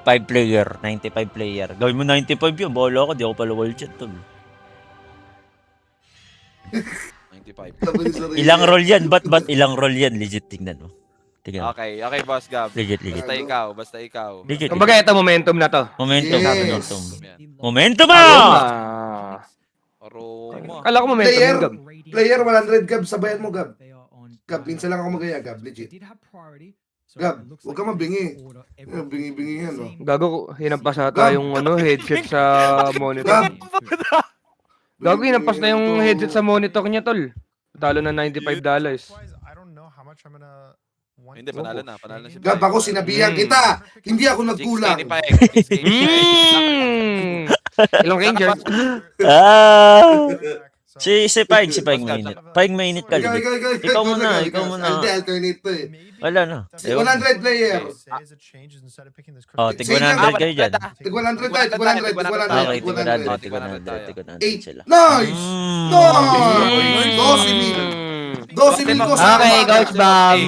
5 player, 95 player. Gawin mo 95 yun, bola ako, di ako pala wall chat tol. 95. Ilang roll yan? Ba't ilang roll yan? Legit, tingnan mo. Tingnan mo. Okay, Boss Gab. Legit. Basta ikaw. Legit. Kumbaga ito, momentum na to. Momentum. Yes. Momentum Aroma. Aroma. Kala ko momentum Player. yun, Gab. Player 100 Gab, sabayan mo Gab. Gab, minsan lang ako magaya Gab, legit. Gab, huwag ka mabingi. Bingi-bingi yan, no? Gago, hinampas ata yung headset sa monitor. Gago, hinampas na yung headset sa monitor niya, tol. Talo na $95. Hindi, panalo na si Gab, ako sinabihan kita. Hindi ako nagkulang. 6K ni Paeng. 6K ni Paeng. Ilang Rangers? Si Paing mainit. Paing mainit ka. Ikaw, Legit. Ikaw muna. Hindi, alternate to eh. Wala na. 100 player. Oh, tig 100 kayo dyan. Tig 100 tayo, tig 100, tig 100. Okay, tig 100 8. sila. Nice! Mm. Nice! 12 mil ko sa Okay, Coach Bam.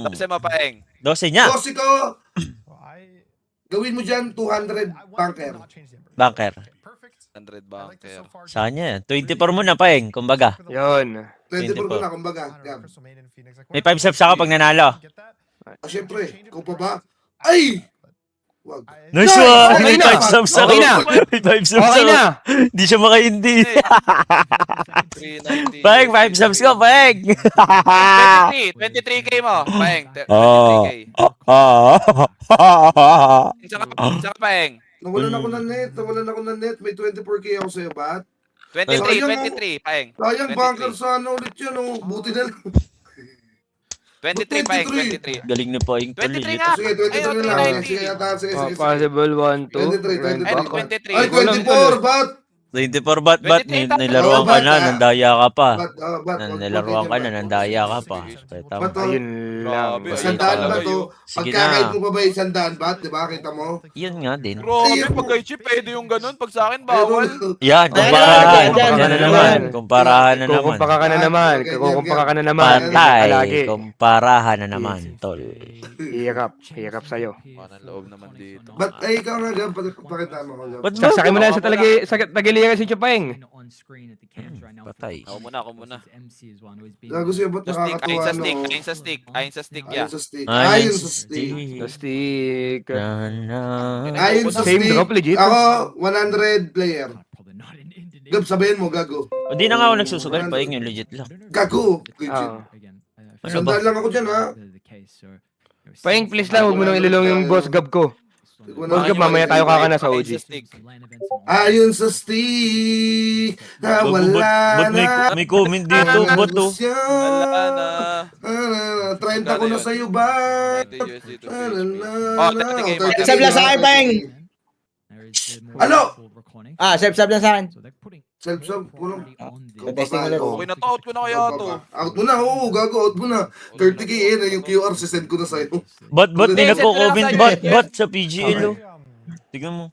Tapos mo, Paeng. 12 niya. 12 ko. Gawin mo dyan 200 bunker. Bunker. 100 bunker. Saan yan? 24 mo na, Paing. Kumbaga. Yun. 24 ko na, kumbaga. Gab. May 5 steps ako pag nanalo. Syempre, kung pa ba? Ay! Wag. Nice Nice! one! Okay May na. 5 steps ako. Okay na. May 5 steps Okay ako. na. Di siya makaindi. 390. Paing, 5 steps ko, Paing. 23K mo, Paeng. 23K. Saka Paeng. Nawalan ako ng net. May 24K ako sa'yo, bat? 23, Paeng. Sayang 23. bunker sana ulit yun, oh. Buti na lang. 23, Paeng, 23. Galing na Paing. 23 nga. Sige, 23 na lang. 390. Sige, yata. Sige. Possible 1, 2. 23. Ay, 23. Ay, 24, bat? 24 bat, 23 nilaruan ka na, nandaya ka pa. Bat? Nilaruan ka na, nandaya ka pa. Bat, oh. Ayun lang. Grabe. Sandaan ba to? Sige Pagkakait na. mo pa ba yung sandaan, bat? Diba? Kita mo? Yun nga din. Grabe, pag kay Chip, pwede yung ganun. Pag sa akin, bawal. Yan, kumparahan. Kumparahan na naman. Kumparahan na naman. Kukumpara ka na naman. Kukumpara ka na naman. Patay. Palagi. Kumparahan na naman, tol. Hirap sa'yo. Parang loob naman dito. Bat, ay, ikaw nga, Gab. Pakita mo ko, Gab. Ba't ba? Saksakin mo na sa tagiliran si Chupeng. Patay. Ako muna. Gago siya, ba't Sa stick, nakakatuwa, no? ayin sa stick. Ayon sa stick. Ayon sa stick. Plastic. Ayon sa Same stick. drop, legit. Ako, 100 player. Gab, sabihin mo, gago. O di na nga ako nagsusugal, Paing yung legit lang. Gago. Legit. Ah. Ano ba? Sandaan lang ako dyan, ha? Paing, please lang, huwag mo nang ilulong yung boss gab ko. Boss gab, mamaya tayo kakana sa OG. Ayon sa stick. Na wala Ba't may comment dito? Ba't to? Wala na. 30 ko na sa'yo, ba? 20 USD to Oh, 30K. Sab lang sa akin, Paeng. Ano? Sab lang sa akin. Self-sub, kulang. Testing ulit. Okay na to, out ko na kaya to. Out mo na, oo, gago, out mo na. 30K na yung QR, sisend ko na sa'yo. Ba't di Hindi, nagko-comment? send ko lang sa'yo. Ba't sa PGL? oh? Tignan mo.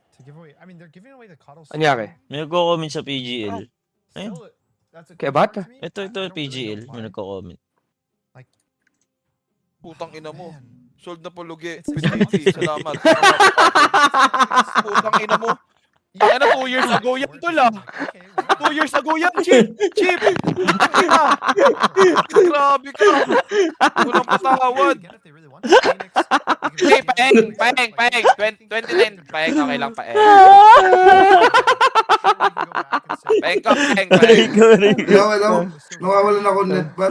Anyari? May nagko-comment sa PGL. Ayun. Kaya bata? Ito, PGL. May nagko-comment. Putang ina mo. Sold na po lugi. Piniti. Salamat. Putang ina mo. Yan na 2 years ago yan tol ah. 2 years ago yan, Chip. Grabe ka. Walang patawad. Okay, Paeng. 29. Paeng, okay lang, Paeng. Paeng. Nawawalan ako net, ba?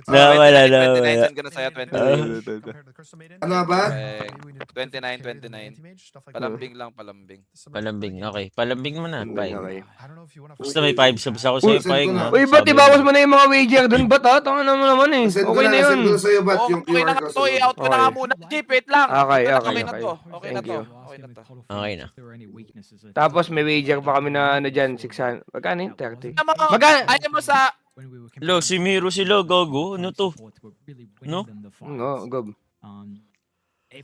Nawala. 29, send ko na sa'yo, 29. Ano ba? Paeng, 29. Palambing lang. Palambing, okay. Palambing mo na, Paing. Okay. Basta may 5 subs ako sa'yo, Send ko Paing. na. ha? Uy, ba't Sabi ibawas mo. mo na yung mga wager dun? Ba't ha? Tanga naman eh. Send ko Okay na yun. send ko na sa'yo, bat? Yung Okay QR na ko to, i-out ko na nga Okay. muna. Chip, wait lang. Okay. Okay na to. Okay na Thank to. you. Okay na. Tapos may wager pa kami na ano dyan, 600. Magkano yun? 30. Magkano? Ayaw mo sa... Lo, si Miro sila, gago. Ano to? No? Oo, Gab.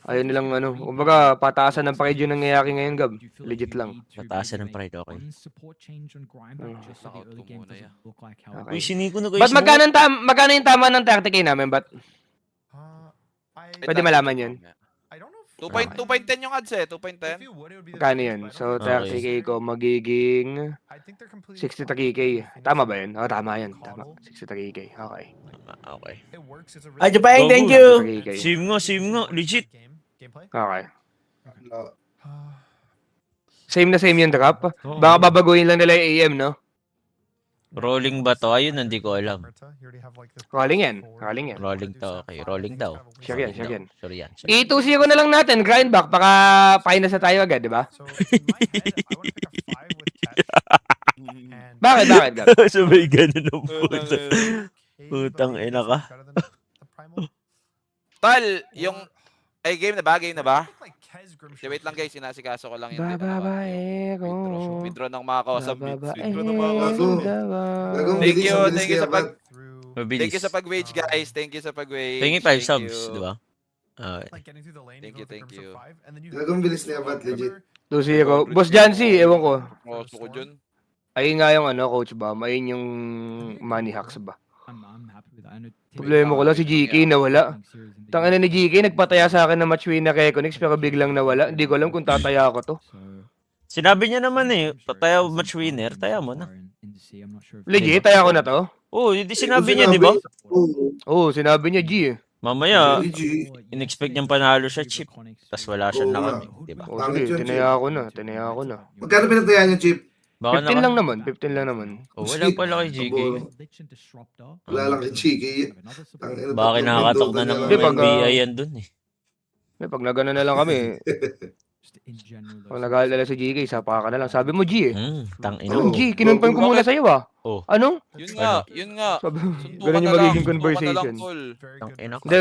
Ayun nilang ano. Kumbaga, pataasan ng pakidyo nangyayari ngayon, Gab. Legit lang. Pataasan ng pride, okay. Out ko muna yan. Uy, Okay. siniko na guys. Ba't magkano yung tama ng 30K namin? Ba't? Pwede malaman yun. 2.10 yung ads eh. 2.10. Magkano yan? So, 30k ko magiging 63k. Tama ba yun? Oo, tama yan. Tama. 63k. Okay. Okay. Ay, Jupeng, Go, thank go. you. 63k. Same nga. Legit. Okay. Wala. Same na same yung drop. Oo. Baka babaguhin lang nila yung AM, no? Rolling ba to? Ayun, hindi ko alam. Rolling yan. Rolling yan. Rolling to. Okay, rolling daw. Sure yan, Rolling sure daw. yan. Sure yan. Sure. I-2-0 na lang natin. Grind back. Baka finals na tayo agad, di ba? Bakit? Gab? Sabay ganun ang puta. Putang ina ka. Tal, yung... Ay, game na ba? Game na ba? Wait lang guys, sinasikaso ko lang yung Bababae ko. withdraw ng mga kausap beats. Bababae Withdraw ng mga ko. kausap. Gagong Thank bilis, you, ang bilis thank you kaya, sa pag- Brad. Mabilis. Thank you sa pag-wage guys. Thank you sa pag-wage. Tingin 5 subs, di ba? Okay. Thank you. Gagong bilis niya, Brad, legit. 2-0. Boss Jancy, ewan ko. Gusto ko dyan. Ayun nga yung ano, Coach Bam. Ayun yung money hacks ba? Problema ko lang si GK nawala. Tangina ni GK, nagpataya sa akin ng match win na Kekonix pero biglang nawala. Hindi ko alam kung tataya ko to. Sinabi niya naman eh, pataya match winner, taya mo na. Legit, taya ko na to? Oo, hindi sinabi niya, di ba? Oo. Oo, sinabi niya G eh. Mamaya, GG. in-expect niyang panalo siya chip. Tapos wala siya Oo na nga. kami, di ba? Oo, sige, tinaya ko na. Tinaya ko na. Magkano pinatayaan niyo, Chip? Baka 15 lang naman, 15 lang naman. Oh, wala pala kay GK. Wala lang kay Chiki. Baka nakakatok na ng Hindi, pag, BI yan dun eh. Pag nagano na lang kami, pag nag-aalala si GK, sapa ka na lang. Sabi mo G eh. Tangina. Oo. G, kinonfirm ko muna sa'yo ah. Oh. Ano? Yun nga, yun nga. Sabi, Suntukan ganun na yung magiging lang, suntukan na lang, conversation. tol. Tangina ka. Hindi,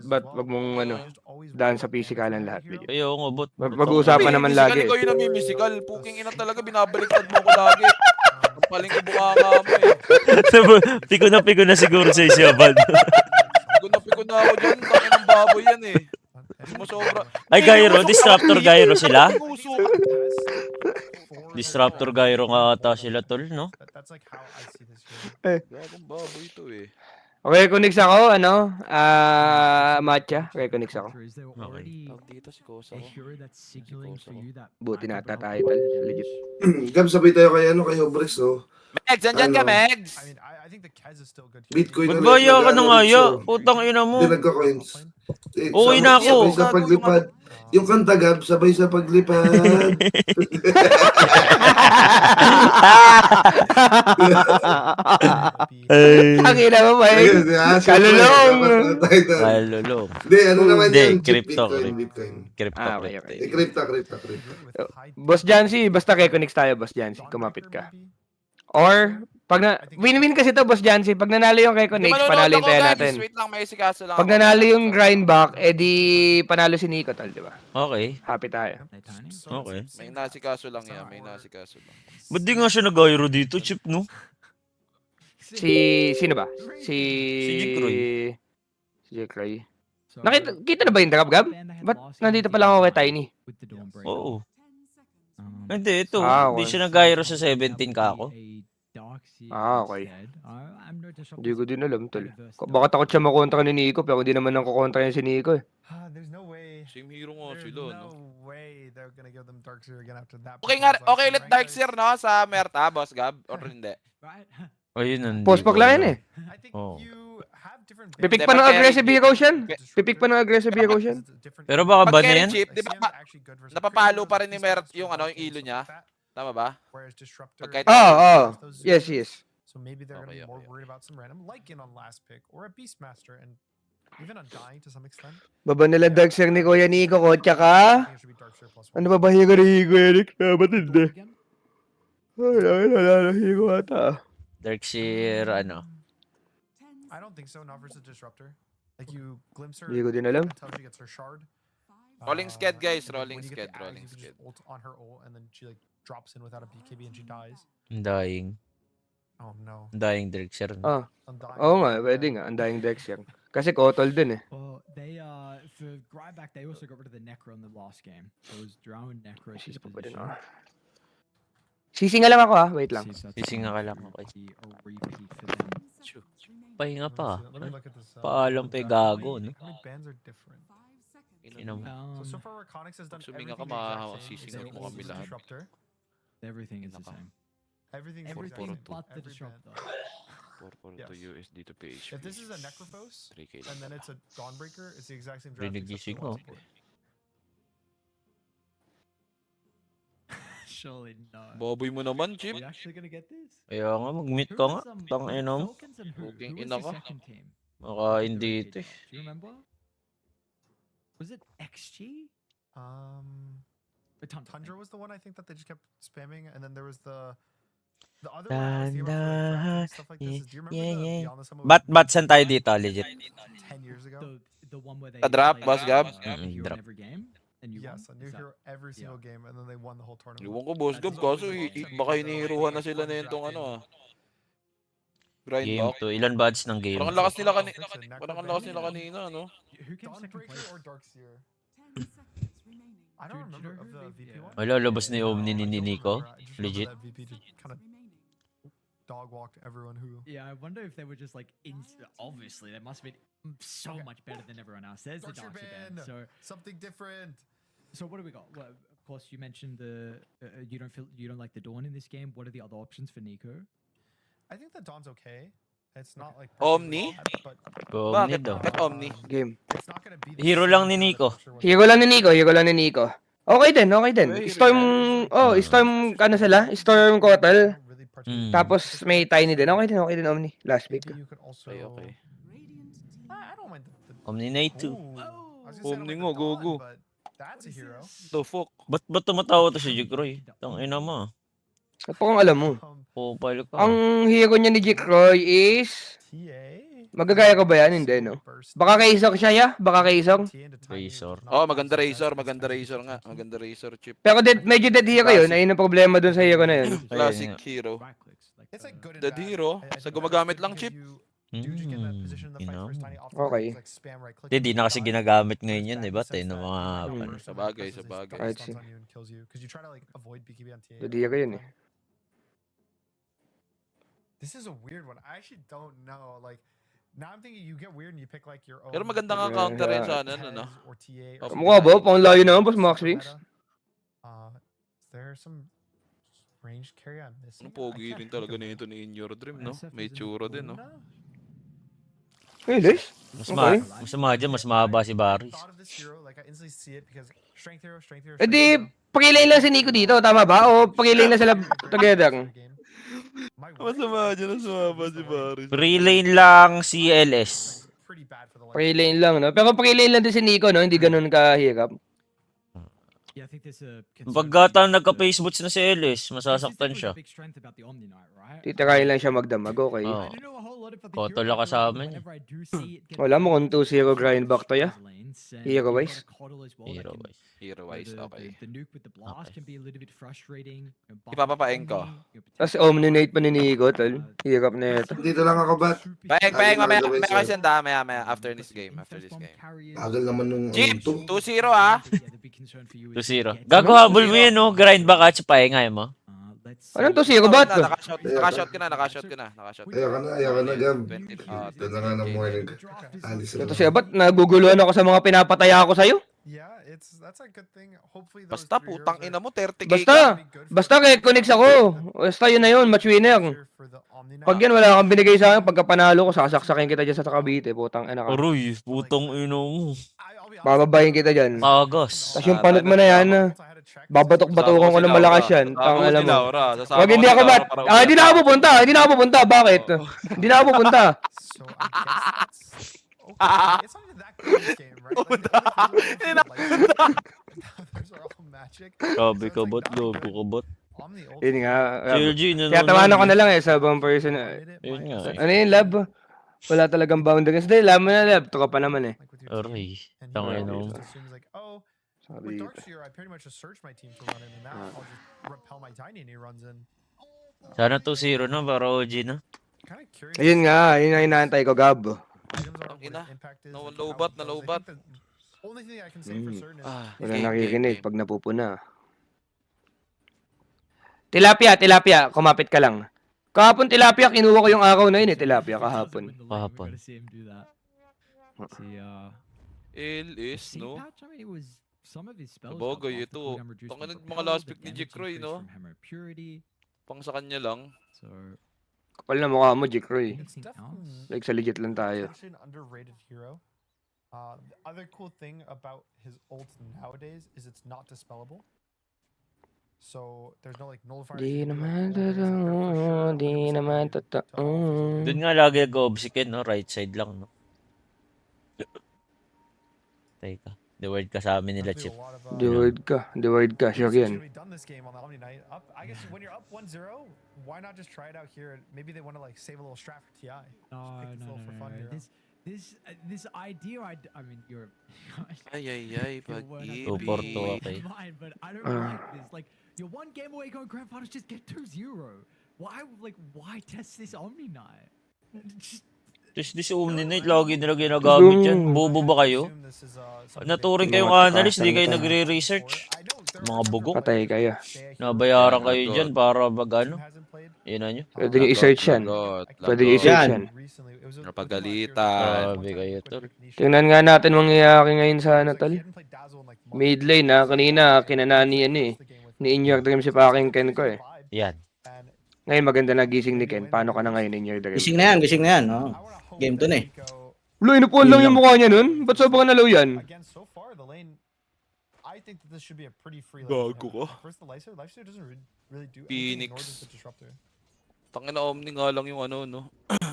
but wag mong ano, daan sa physikalan lahat. Legit. Ayaw nga, bot. Mag-uusapan naman Physical, lagi. ikaw yung namimisikal. Puking ina talaga, binabaliktad mo ko lagi. Ang paling ko bunganga mo eh. Piko na siguro sa Isiabad. Piko na ako dyan. Tangin ng baboy yan eh. Sumasobra. Ay, Gyro, Disruptor Gyro sila? Uso. Disruptor Gyro nga ata sila, tol, no? Gagong baboy ito eh. Okay, connect ako, ano? Matcha, okay, connect ako. Tawag dito si Kosa ko. Buti na ata tayo, tal. Legit. Gab, sabay tayo kay Hobrex, oh. Megs, andyan ka, Ano? Megs! Bitcoin Ba't ulit, baya ka nag-ano ng ulit aya? siya. Putang ina mo. Hindi nagka-coins. Uwi na ako. Sabay sa paglipad. Yung kanta, Gab, sabay sa paglipad. Tangina mo, Mike. Ayun, ah, syempre, Kalulong. dapat tayo na. Kalulong. Hindi, ano naman Hindi, yan? crypto, Bitcoin. Crypto, Okay. Eh, crypto. Boss Jancy, basta kay connect tayo, Boss Jancy. Kumapit ka. Or, pag na, win-win kasi to, Boss Jancy. Pag nanalo yung kay connect, panalo yung tayo natin. Wait lang, may sikaso lang. Pag nanalo yung grind back, edi panalo si Nico, tal, di ba? Okay. Happy tayo. Okay. May nasikaso lang yan, may nasikaso lang. Ba't di nga siya nag-gyro dito, chip, no? Sino ba? Si Jikroy. Si Jikroy. Kita na ba yung drop, Gab? Ba't nandito pa lang ako kay Tiny? Oo. Hindi, ito. Ah, Hindi okay. siya nag-gyro sa 17 ka ako. Okay. Hindi ko din alam, tol. Baka takot siya makontra ni Nico, pero hindi naman nang kukontra yan si Nico eh. Same hero nga sila, no? Okay nga, okay ulit Darkseer, no? Sa Merta, Boss Gab? Or hindi? Ayun, nandito. Postpack lang yan eh. Oo. Pipik pa ng aggressive hero siyan. Pipik pa ng aggressive hero siyan. Pero baka Pag ban na carry yan? chip, di ba napapalo pa rin ni Mert yung ano, yung ilo niya? Tama ba? Pag kahit- Oo. Yes. So maybe they're Okay, gonna be more okay, worried about some random Lycan on last pick or a Beastmaster and even on dying to some extent. Baba nila Darkseer ni Kuya Nico, kotsa ka? I think it should be Darkseer plus Ano ba hero ni Kuya Nick? Dapat hindi. Ay, hero ata. Darkseer, ano? I don't think so. Not versus Disruptor. Like you glimpse her Hindi ko din alam. until she gets her shard. Rolling sked, guys, and then rolling when you get sked, the ag, rolling you can just sked. ult on her ult and then she like drops in without a BKB and she dies. Ang dying. Oh no. Ang dying Darkseer. Ah, Undying. oo nga, pwede nga. Ang dying Darkseer. Kasi Kotol din eh. Well, they for Gryback, they also got rid of the Necro in the last game. So it was Drow and Necro. Sisi pa din ah. Sisinga lang ako ah. Wait lang. Sisinga ka lang, okay. A repeat for them. Pahinga pa. Let me look at this, Paalam pa yung gago, no? How many bands are different? Ino mo. So far, Reconyx has done Pag suminga ka, everything the exact same. masisingit They mo use kami the lahat. Disruptor. Everything is the Naka. same. Everything's the exact Everything same. but the Every disruptor. 442 Yes. USD to PHP. If this is a Necrophos, 3K and then it's a Dawnbreaker, it's the exact same draft. Rinig except gising for one ko. support. Surely no. Baboy mo naman, Chip. Are you actually gonna get this? Kaya nga, mag-meet ka nga. Tang ina mo. Falcons and who? Booking Who was ina the ka. second team? Baka with the hindi red ito eh. kit? Do you remember? Was it XG? Or Tundra was the one I think that they just kept spamming, and then there was the other one I was thinking about for Tanda, drafting stuff like this. Is, do you remember yeah, the yeah. Beyond the Sum of Ba't saan tayo dito, legit? 10 years ago? The one where they A drop, played, boss Gab? a Mm, hero drop. in every game, and you Yes, a won? new Is that- hero every single game, and then they won the whole tournament. Iwan ko, boss Gab. Kaso, baka hinihiruhan na sila na itong ano ah. Grind Game back. 2. Ilan buds ng game Parang ang 2? lakas nila Oh, kanina. fix it. Parang ang lakas nila kanina, no? Who came second Dawnbreaker place? or Darkseer? I don't Do you remember know of who the VP VP one. Wala, labas na yung Omni I ni don't Nico. remember. I just remember Legit. that VP just kind of dog walked everyone who. Yeah, I wonder if they were just like obviously they must have been so much better than everyone else. There's the Darkseer Darkseer band. ban. Something different. So what do we got? Well, of course you mentioned the you don't like the Dawn in this game. What are the other options for Nico? I think the Dawn's okay. It's not like Omni? but Omni Bakit? daw. Bakit Omni? Game. it's not gonna be the Hero same lang ni hero that Nico. Darkseer was. Hero lang ni Nico, hero lang ni Nico. Okay din, okay din. Well, hero Storm, yan. Storm, ano sila? Storm Kotal. Don't really Mm. participate. Tapos may Tiny din. Okay din Omni. Last pick. Maybe you could also. Okay, okay. I don't mind the Omni Knight 2. Ooh. I was gonna say I don't Omni mind nga, the Dawn, go. but that's a hero. The fuck? Ba't tumatawa to si Jikroy? Tang ina mo. At kung alam mo. Popal ka. Ang hero niya ni Jikroy is... TA. Magagaya ko ba yan? Hindi, no? Baka kay Isok siya, ya? Baka kay Isok? Razor. Oh, maganda Razor. Maganda Razor nga. Maganda Razor, Chip. Pero medyo dead hero yun. Ayun ang problema dun sa hero na yun. Classic hero. Right clicks. Like, It's like good and The bad. hero. I Sa think gumagamit that's lang, because Chip. you do just get in that position in the fight Ina first mo. tiny off Okay. like spam right click. Hindi and na you kasi die. ginagamit ngayon There's yan, that eh. Ba't sense eh, ng that mga... you Hmm. burst Sa them bagay, because sa they bagay. stun I'd stuns see. on you and kills you. 'Cause you try to like avoid BKB on TA. Dead hero yun eh. This is a weird one. I actually don't know. Like now I'm thinking you get weird and you pick like your own. Pero maganda nga Yeah, counter rin yeah. sa ano, no? Tez or TA Oh, or Mukha ba? Pang layo naman, boss Max Super Wings. meta. Is there some ranged carry I'm missing? Ang pogi rin talaga nito ni In Your Dream, no? May tsura din, no? Hey, Liz. Mas Okay. mas dyan, mas mahaba si Barry. Thought of this hero, like I instantly see it because strength hero, strength hero. Eh di, pakilay lang si Nico dito, tama ba? O pakilay na sila together? Masama dyan, masama si Barry. Pre-lane lang CLS. Pakilay lang, no? Pero pakilay lang din si Nico, no? Hindi ganun kahirap. Yeah, I think there's a Pagkata nagka-faceboots na si LS, masasaktan siya. big strength about the Omni Knight, right? Titirahin lang siya magdamag, okay. Oh. I don't know a whole lot about the Kotola hero, ka but sa amin, eh. whenever I do see it get Wala mo kung played, 2-0 grind back to ya. lanes, and Hero you've wise? got a Kotal as well that Hero can- wise. Hero-wise, okay. The nuke with the blast Okay. can be a little bit frustrating. Ipapapain ko. Tapos Omninate pa ni Nico, tol. Hirap na ito. Dito lang ako, bat. Paeng, mamaya gagawin kayo sa'yo. senda, maya, after this game. Tagal naman nung Chip, ano to. 2-0 ah. 2-0. Gago, habol mo yan, no? Grind ba ka at paingay mo? Anong 2-0 ba? Nakashot ka na. Ayaw ka na, Gab. 20, Ito na nga ng morning. Alis na. Ito siya, ba't naguguluhan ako sa mga pinapataya ko sa'yo? Yeah, that's a good thing. Hopefully those Basta three putang heroes ina mo, 30k Basta, ka. basta reconnect ako. Basta yun na yun, match winner. for the Omni Knight. Pag yan, wala kang binigay sa akin, pagka panalo ko, sasaksakin kita dyan sa Cavite, putang ina ka. Aroy, putong ino mo. I'll be honest, Bababayin kita dyan. Agos. Tapos yung panot mo na yan, once I had to check, babatok-batukan ko ng malakas yan. Tang alam mo. Wag hindi ako bat. Hindi na ako pupunta. Hindi na ako pupunta. Bakit? Hindi na ako pupunta. So I guess that's okay. It's not even that good this game, right? Those are all magic. Sabi So ka it's bot, not lobo good. ka bot. Omni ult- Yun nga. CLG, Kaya tawanan ko na lang eh sa ibang person. Yun nga eh. Ano yun, lab? Wala talagang boundaries. Hindi, lab mo na lab. Tuka pa naman eh. like with your team. Aroy. And he Tangay just no. assumes like, oh, Sabi with dito. Darkseer, I pretty much just search my team to run in, and now I'll just repel my Tiny and he runs in. Sana 2-0 na para OG na. Kind of curious. Ayun nga, yun ang inaantay ko, Gab. Items are Ang what ina. impact is, No, like, low how bat it na goes. low I bat. think the only thing I can say for certain is Wala nakikinig pag napupuna. Tilapia, kumapit ka lang. Kahapon tilapia, kinuha ko yung araw na yun eh, tilapia kahapon. Kahapon. LS, C no? patch, I mean, it was some of his spells. Sabagay, got buffed, the ito. cooldown reduced Tangina, from mga Propel, last the pick ni damage Jikroy, increased no? from Hammer Purity. Pang sa kanya lang. So Kapal na mukha mo, Jikroy. It's anything definitely else? Like sa legit lang tayo. potentially an underrated hero. The other cool thing about his ult nowadays is it's not dispellable. So there's no like nullifiers. Di you can do, naman like, ult is, like, they're for totoo, sure di 100% naman negated to totoo. all physical Doon damage. nga lagi nag-obsikin, no? Right side lang, no? Teka. The word ka sa amin nila, Definitely Chip. a lot of, The word ka, sure research yan. gonna be done this game on the Omni Knight. I guess when you're up 1-0, why not just try it out here? Maybe they want to like save a little strat for TI. No, Just pick this no, little no, for no, fun no. hero. This idea, I mean, you're. Ay, Your word has Two to for be two, pag-ibig. okay. mine, but I don't Ah. like this. Like, you're one game away going grand finals, just get 2-0. Why test this Omni Knight? Just, Tapos di si Omni Knight, lagi nila ginagamit yan. Bobo ba kayo? Naturing kayong Mga analyst, di tsakasan kayo na tayo. nagre-research. Mga bugok. Patay kayo. Nabayaran Yeah, kayo God. dyan para mag ano. Yun na nyo. Pwede nyo i-search yan. Pwede nyo i-search yan. Napagalitan. Grabe kayo, tol. Tingnan nga natin mangyayari ngayon sa ano, tol. Mid lane, kanina, kinanani yan eh. Ni In Your Dream si Paking Ken ko eh. Yan. Ngayon maganda na gising ni Ken. Paano ka na ngayon In Your Dream? Gising na yan. Oh. Game 2 na eh. Lo, inupuan lang yung mukha niya nun? Ba't sobrang nalaw yan? Again, so far the lane, I think that this should be a pretty free Gago lane. ko. First the Lifesteal doesn't really do Phoenix. anything, nor does the Disruptor. Tangina Omni nga lang yung ano, no?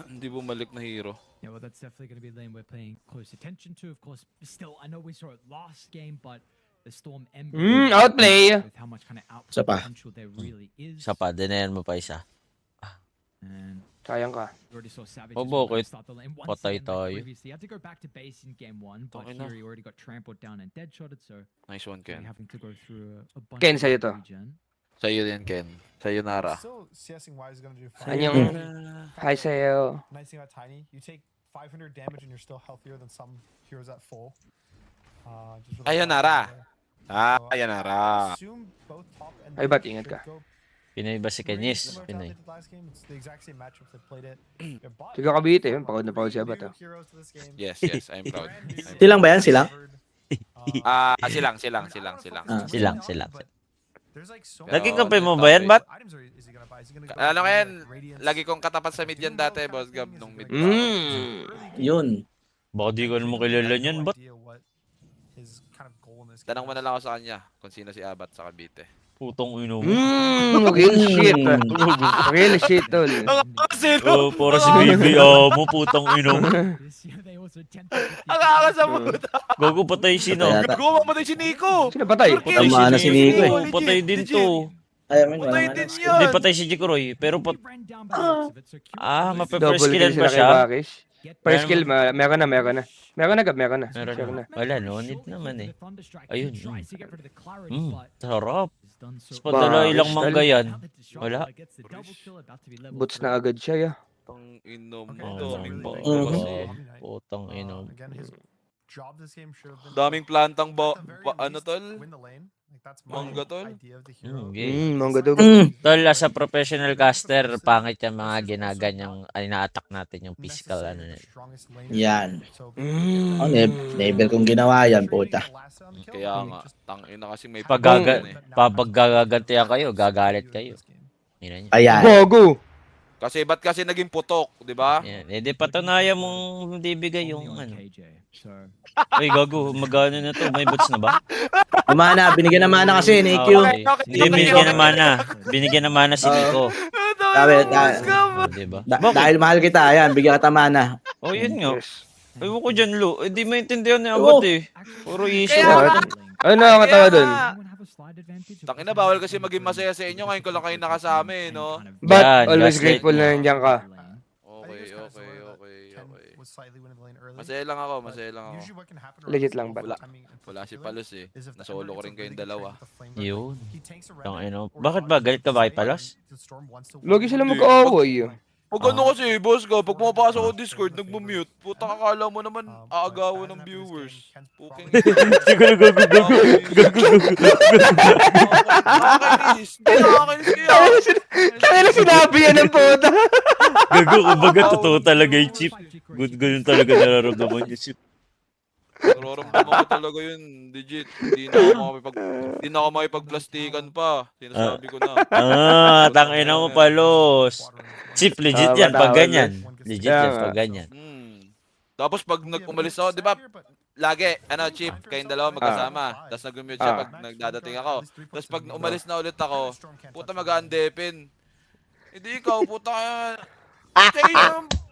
Hindi bumalik na hero. yeah, well, that's definitely going to be a lane we're paying close attention to. Of course, still, I know we saw it last game, but the Storm Ember. Outplay! With how much kind of output Isa pa. potential there really is. Isa pa, dinayan mo pa isa. And Sayang ka. we already saw Savage Oh, as well bakit? start the lane once Patay again, like tayo. previously. He had to go back to base in game 1, but Tangina. here he already got trampled down and deadshotted, so Nice one, he'll be Ken. having to go through a bunch Ken, of sa'yo to. regen. Sa'yo yan, Ken. Sa'yo, Nara. Still, CSing wise is gonna do Sa fine. kanyang- Hi sa'yo. Nice thing about Tiny, you take 500 damage and you're still healthier than some heroes at full. Just really Ayan, powerful Nara. there. Ayan, I Nara. assume both top and Ay, mid ba't ingat should ka? go Pinoy ba si pretty Kenyes? similar to how Pinoy. they did last game. It's the exact same matchups they played it. Yeah, bot- Sige, Cavite, yun. Pagod na pagod si three Abat, new ah. heroes to this game. Yes, I'm proud. Brand new, Silang ba yan? Silang? Silang. Silang. There's like so Naging Oo, kampi mo dito, ba yan, eh. Bat? items is he gonna buy? Is he gonna go Alam ko for, yan, like, Radiance? lagi kong katapat sa mid yan dati, boss Gab, nung mid. Yun. Baka di ko naman kilala niyan, ba't? Tanong mo na lang ako sa kanya kung sino si Abat sa Cavite. Putong ino mo. Real shit. Real shit, tol. Oh, para si baby mo, putang ino mo. This year they also attempted 50. Ang akas sa puta! Gago patay sino? Patay ata. Gago, mamatay si Nico! Sino patay? Turkey! Tama na si Nico, Oh, patay din to. Ayaw mo Patay wala din nga. yun! Hindi patay si Jikroy, pero He pat... ran down by the looks of it, so Q- Mape- Double First kill killan sila pa kay siya? Bakish. Get First Meron- kill, meron na. Meron na, Gab, meron na. Meron Meron na. na. Wala, no need naman eh. Ayun, Tries to get rid of the clarity, Mm, but sarap. it's done so Tapos padala Baris, ilang tal. mangga yan. Now that Disruptor Wala. gets the double kill, about to be level Boots three. na agad siya, ya. Tang ino mo, Okay, daming ba? bangga kasi. Putang ino. Again, his job this game should have been Daming plantang at the very ano least, tol? win the lane. Like, that's my Mangga, tol? idea of the hero. Okay. Mangga daw. Tol, as a professional caster, pangit yung mga ginaganyang, ina-attack natin yung physical, ano na. Yan. Mm. Oh, never kong ginawa yan, puta. Kaya nga, tang ina kasi may Paggaga- paggagan eh. Paggagantihan kayo, gagalit kayo. Yun yun. Ayan. Gogo. Kasi ba't kasi naging putok, di ba? Yan. Eh, di patunayan mong hindi bigay yung Only on ano. KJ, so Ay, gago, magano na to? May boots na ba? Umana, binigyan ng mana kasi ni Ah, Q. okay. Hindi, binigyan na mana. Binigyan na mana si Nico. Sabi, Oh, diba? dahil mahal kita, ayan, bigyan kita mana. Oh, yun nga. Yes. Ewan ko dyan, Lu. Eh, di maintindihan ni Abot eh. Puro issue. Kaya- Ano nakakatawa dun? Tangina, bawal kasi maging masaya sa inyo, ngayon ko lang kayo nakasama eh, no? But Yan, always gaslight grateful mo. na nandiyan ka. Okay. Masaya Masaya lang ako. Legit lang ba? Wala si Palos eh. Nasolo ko rin kayong dalawa. Yun. Tangina. Bakit ba? Galit ka ba kay Palos? Logi sila mag-aaway. Pag ano kasi, boss ko, pag pumapasok ako Discord, nagmumute. Puta, kakala mo naman aagawan ng viewers. Puking... Siguro gago, gago. Nakakainis. Hindi nakakainis kaya. Kaya na sinabi yan ng puta. Gago, kumbaga totoo talaga yung chip. Good, ganun talaga nararamdaman yung chip. Nararamdaman ko talaga yun, legit. Hindi na ako makipagplastikan pa. Sinasabi ko na. Tangina mo, Palos. Chip, legit yan pag ganyan. Legit Kaya yan nga. pag ganyan. Tapos pag nag-umalis ako, di ba, lagi, Chip, kayong dalawa magkasama. Tapos nag-mute siya pag nagdadating ako. Tapos pag umalis na ulit ako, puta mag-aandepin. Hindi ikaw, puta ka.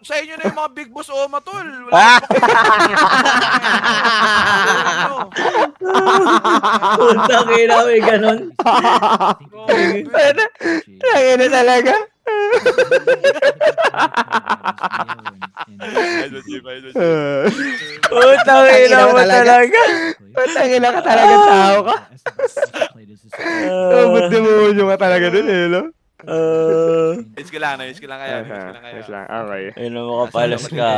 Sa inyo na yung mga big boss Oma, tol. Wala Puntang ina, may ganun. Lagi na talaga. Putang ina mo talaga. Putang ina ka talaga, tao ka. Ba't demonyo ka talaga dun eh, no? Ayos ka lang, ayos ka lang kaya. Ayos lang, okay. Ayun mo ka, Palos ka.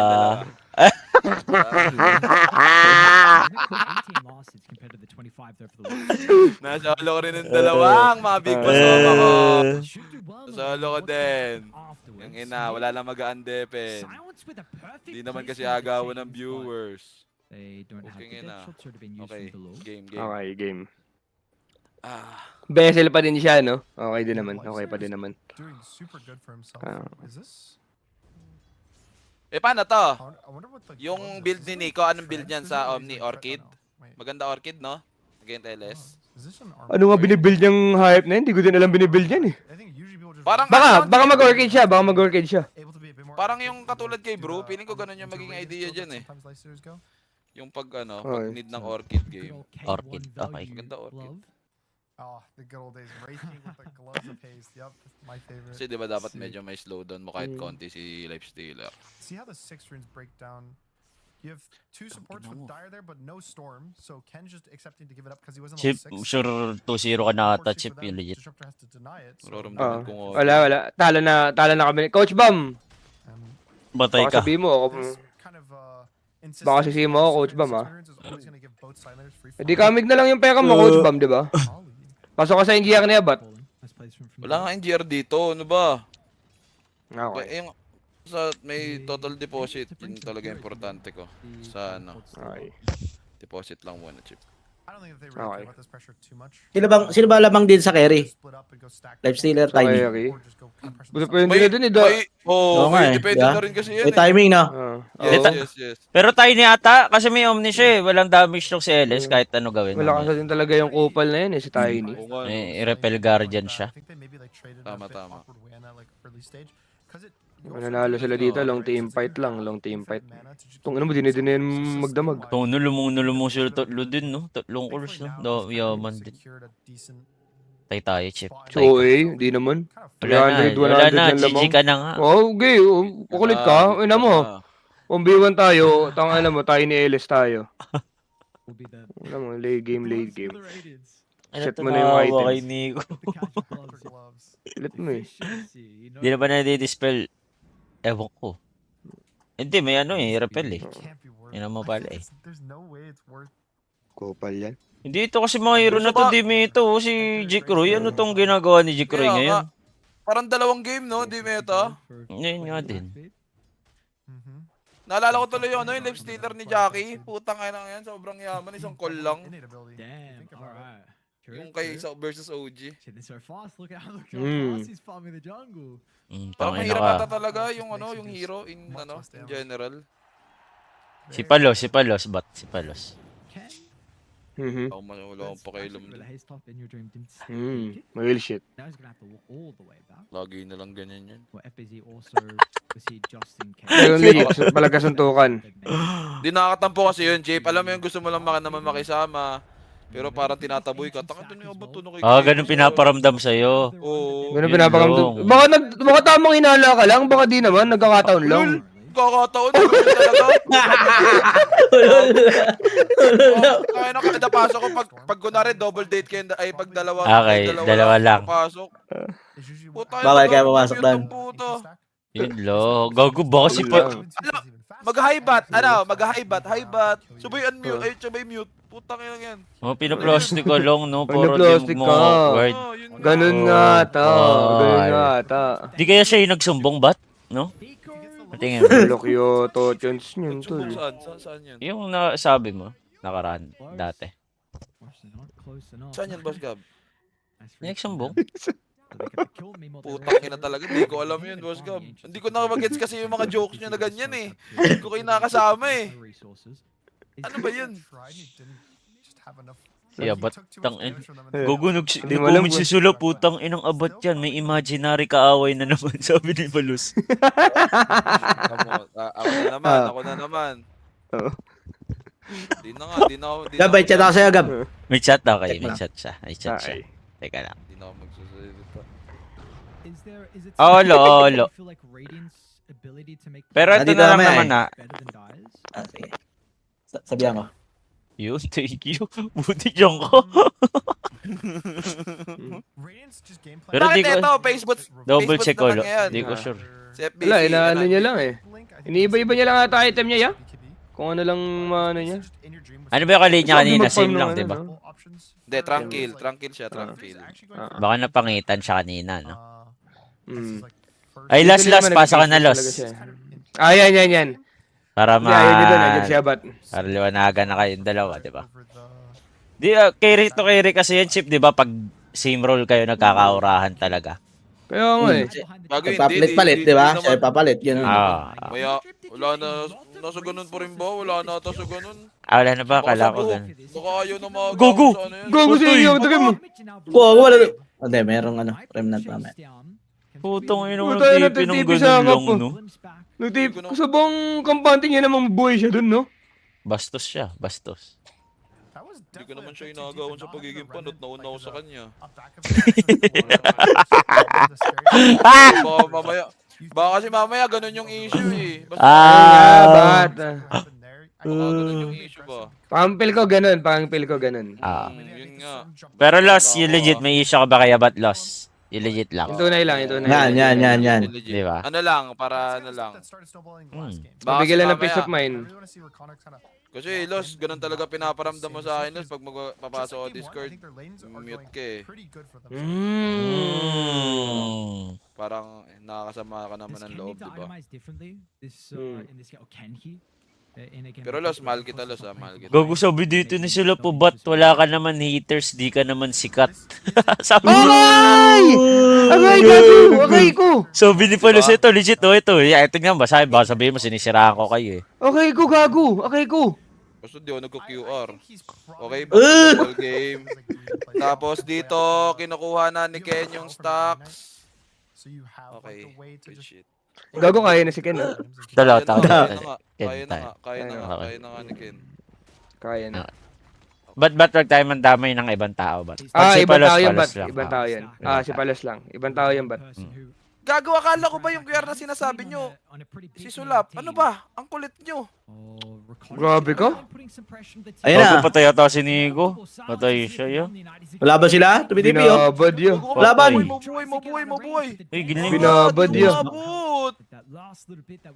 Nasalo ko rin ng dalawang mga big boss Oma ko. Nasalo ko din. Yung ina, wala lang mag-aandepin. Hindi naman kasi agawan ng viewers. Okay, ina. Okay, game. Okay, game. Ah, Bessel pa din siya, no? Okay din naman, okay pa din naman. Doing super good for himself. Is this? paano to? I wonder what the Yung gloves are. build Is ni this Nico, anong build niyan sa or Omni is it Orchid? I don't know. Wait, Maganda Orchid, no? Against LS. is this an armor? Ano nga binibuild niyang hype na yun? Hindi ko din alam binibuild yan eh. I think usually people just Parang Baka mag-orchid siya, baka mag-orchid siya. able to be a bit more Parang active yung and katulad kay do Bro, the feeling ko ganun yung magiging interrated idea build dyan that eh. sometimes Lysers go. Yung pag Okay. need ng Orchid game. Orchid, okay. Maganda Orchid. Oh, the good old days. Raging with the gloves of haste. Yep, my favorite. Kasi di ba dapat medyo may slowdown mo kahit konti si Lifestealer. See how the 6 runes break down? You have 2 supports with Dire there, but no Storm. So Ken's just accepting to give it up because he wasn't Chip, level 6. sure 2-0 ka na ata, Chip, yung legit. Disruptor has to deny it. So, Nararamdaman Oo. ko nga. Wala. Talo na kami. Coach Bam! and Batay Baka ka. sabihin mo ako. this kind of Baka insistence sisihin mo on ako, Coach six Bam, ah. runes is always gonna give both side laners free Hindi farm. kamig na lang yung pera mo, Coach Bam, di ba? Ollie. Pasok ka sa NGR na yabat. Wala nga NGR dito, ano ba? Okay. Yung may total deposit, yun talaga importante ko. Sa Okay. deposit lang muna, Chip. I don't think that they really Okay. care about this pressure too much. Sino ba lamang din sa carry? Split up and go stack Lifestealer, points, timing. Okay. or just go kind of pressure Buta themselves. pwede na dun eh. Oo nga may eh, depende yeah. na rin kasi yan May timing na. Yes. Pero tayo ni ata, kasi may Omni siya eh. Walang damage nung si LS kahit ano gawin. Wala mamaya. kasi din talaga yung kupal na yun eh, si Tiny. Oo nga, no? Repel Guardian siya. I think they maybe like traded Tama, a bit tama. awkward way on that like early stage. 'Cause it Mananalo sila dito, long team fight lang, long team fight. Kung ano mo, dinidin magdamag. Tono lumong sila tatlo din, no? Tatlong calls, no? Yaman din. Tayo, Chip. So di naman. Wala 300, 100 na, wala na. yan GG lamang. ka na nga. Oh, okay. Kukulit ka. Ina mo. 1v1 tayo. Tanga alam mo, tayo ni Ellis tayo. Alam mo, late game. Ano Set to, mo na yung nakawa kay items. Nico. Ulit mo eh. Hindi na ba na-dispel? Ewan ko. Hindi, may ano eh, repel eh. Yun ang mapala eh. There's no way it's worth. Kupal yan. Hindi ito kasi mga hero na to, di may ito. Si Jikroy, ano tong ginagawa ni Jikroy Kaya ngayon? Parang dalawang game, no? Di meta. Ngayon nga din. Naalala ko tuloy yung Lifestealer ni Jackie. Putang ina nga yan, sobrang yaman. Isang call lang. Damn, alright. Yung kay versus OG. Shit, they're so fast. Look how Mm. fast he's farming the jungle. Parang Tangina mahirap ka. ata talaga yung yung hero in in general. Si Palos, bat, si Palos. Ken, Wala akong pakialam with a dun. haste top in your dream didn't speak it. Real shit. Now he's gonna have to walk all the way back. Lagi na lang ganyan yan. Well, FBZ also was here just in case. Pero legit, palagasuntukan. Di nakakatampo kasi yun, Chip. Alam mo yung gusto mo lang naman makisama. Pero parang tinataboy ka. Taka to niyo ba ito? Ganun pinaparamdam sa'yo. Oo. Ganun Yun pinapakamdam. lang. Baka tamang hinala ka lang, baka di naman, nagkakataon lang. Kakataon. Talaga. Kaya na kada pasok ko pag kunwari double date kayo ay pag dalawa. Okay, dalawa lang. Pasok. Bawal kaya pumasok doon. Yun lo. Gago ba kasi pa... Mag-high bat. High bat. Sabay unmute. Ay, sabay mute. Putang ina yan. Pinaplastic ka lang, no? Puro Pinaplastic di mo ka. awkward. Yun nga. Ganun nga ta. Ganun nga ta. Di kaya siya yung nagsumbong bat? No? Tingin mo. Lokyo, to, chance yun, tol. Saan yan? Yung nasabi mo. nakaraan, dati. Saan yan, Boss Gab? Nagsumbong? Putang ina talaga, hindi ko alam yun, Boss Gab. Hindi ko nakapag-gets kasi yung mga jokes nyo na ganyan eh. Hindi ko kayo nakasama eh. Ano ba yun? Yeah, but tangin. Eh, Gogo, Hindi mo alam nag-comment si Sula, putang inang abot yan. May imaginary kaaway na naman, sabi ni Balus. Ako na naman. Oo. Di na nga, di na ako. Gab, may chat ako sa'yo, Gab. May chat, okay, Check may lang. chat siya. May chat siya. Ay. Teka lang. Di na ako magsasalita. Olo. Pero ito Nandito na lang kami, naman na. Ah, sige. Sabihan ko. Yun, thank you. Buti dyan ko. Pero Bakit di ko- ito? Facebook. Double Facebook check naman ulo. ngayon. Di ko sure. Si FBC, Wala, inaano ano? niya lang eh. Iniiba-iba niya lang ata item niya, ya? Kung ano lang ano niya. Ano ba yung kalit niya Sabi kanina? mag-farm Same lang, ng diba? ano, no? Hindi, tranquil siya, tranquil. Baka napangitan siya kanina, no? Mm. Ay, last, Usually naman pasa ka na, nag-Facebook Los. talaga siya. Ah, yan. Para Hindi, ayaw niya doon, nandiyan siya bat. Para liwanagan na kayong dalawa, di ba? Di, carry to carry kasi yan, Chip, di ba? Pag same role kayo, nagkakaurahan talaga. Kaya nga eh. Bago hindi, Papalit-palit, di ba? Siya naman. papalit, gano'n. Maya, wala na, nasa ganun pa rin ba? Wala na ata sa ganun. Wala na ba? Kala ko Baka ganun. Baka ayaw na mga Gogo! sa ano yan. Gago sa iyo, tagay mo. Wala. Hindi, merong ano, remnant mamaya. Putong ino mo Puta, ng tipi ng nagtitipi ganun sa lang, kapo. no? Nagtip, sa buong kampante niya namang buhay siya dun, no? Bastos siya, bastos. Hindi ko naman siya inagawan sa pagiging panot. Nauna ako sa kanya. Baka kasi mamaya ganun yung issue eh. Basta Bat. baka ganun yung issue ba? Pampil ko ganun. Yun nga. Pero Los, yung legit, may issue ka ba kaya ba't Los? Yung legit lang. Yung tunay lang. Yan. Legit. Di ba? Ano lang, para ano lang. Baka Mabigyan lang ng mamaya- peace of mind. Kasi Los, ganun talaga pinaparamdam mo sa akin Los pag magpapasok ako Discord. Mute ka eh. Mm. Parang nakakasama ka naman ng loob, di ba? Pero Los, mahal kita Los mahal kita. Gago sabi dito ni sila po, ba't wala ka naman haters, di ka naman sikat? Sabi Okay ko! Sabi ni Palos, ito legit ito. Yeah, ito nga ba, baka sabihin mo sinisiraan ko kayo eh. Okay ko, gago! Okay ko! Basta di ako nagko-QR. Okay, basketball game. Tapos dito, kinukuha na ni Ken yung stocks. Okay, good shit. Gago kaya na si Ken, no? Dalawa Kaya tao. na nga, Ken kaya na tayo. nga, kaya na nga, Okay. kaya na nga ni Ken. Kaya na. Ba't wag tayo mandamay ng ibang tao ba? Ibang tao yan, bat. lang. Ibang tao yan. Si Palos lang. Ibang tao yan, bat. Gago, akala ko ba yung QR na sinasabi nyo? Si Sulap, ano ba? Ang kulit nyo. Grabe ka? Ayun na. Bago patay ata si Nico. Patay siya yun. Wala ba sila? Tumitipi, oh. Binabad yun. Laban. Mabuhay. Uy, giling. Binabad yun. Umabot.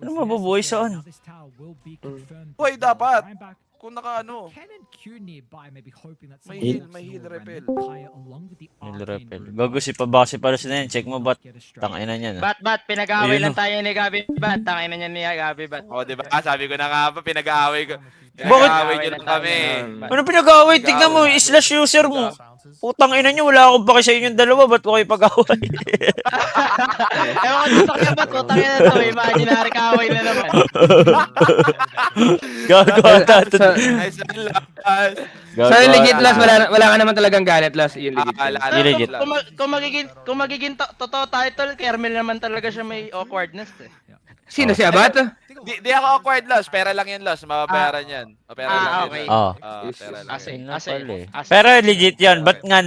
Ano mabubuhay saan? Hoy, dapat. Kung naka-ano. May May heal repel. Nilrepel. Gago si Pabasi Palos na yan. Check mo ba't tangina niya na. Bat, pinag-aaway Ayun, lang tayo ni Gabi, Bat. Tangina niya ni Gabi, Bat. O, di ba? Sabi ko na nga ba, pinag-aaway ko. Bakit? Pinag-aaway nyo lang kami. Ano pinag-away? Tignan mo, slash user mo. Putang ina niyo, wala akong baki sa inyong dalawa. Ba't ko kayo pag-away? Ewan ko dito kaya, Bat. Putang ina to. Imaginary kaaway na naman. Gago ata ito. Ay, saan labas? Sa legit last, wala ka naman talagang galit last. Yun legit. Yung legit. Kung magiging totoo title, Kermel naman talaga siya may awkwardness eh. Sino si Abat? Di ako awkward loss. Pera lang yan loss. Mababayaran yan. Pera lang yan. okay. Oo. Pera lang Ase, yan. ase. Pero legit yan. Ba't nga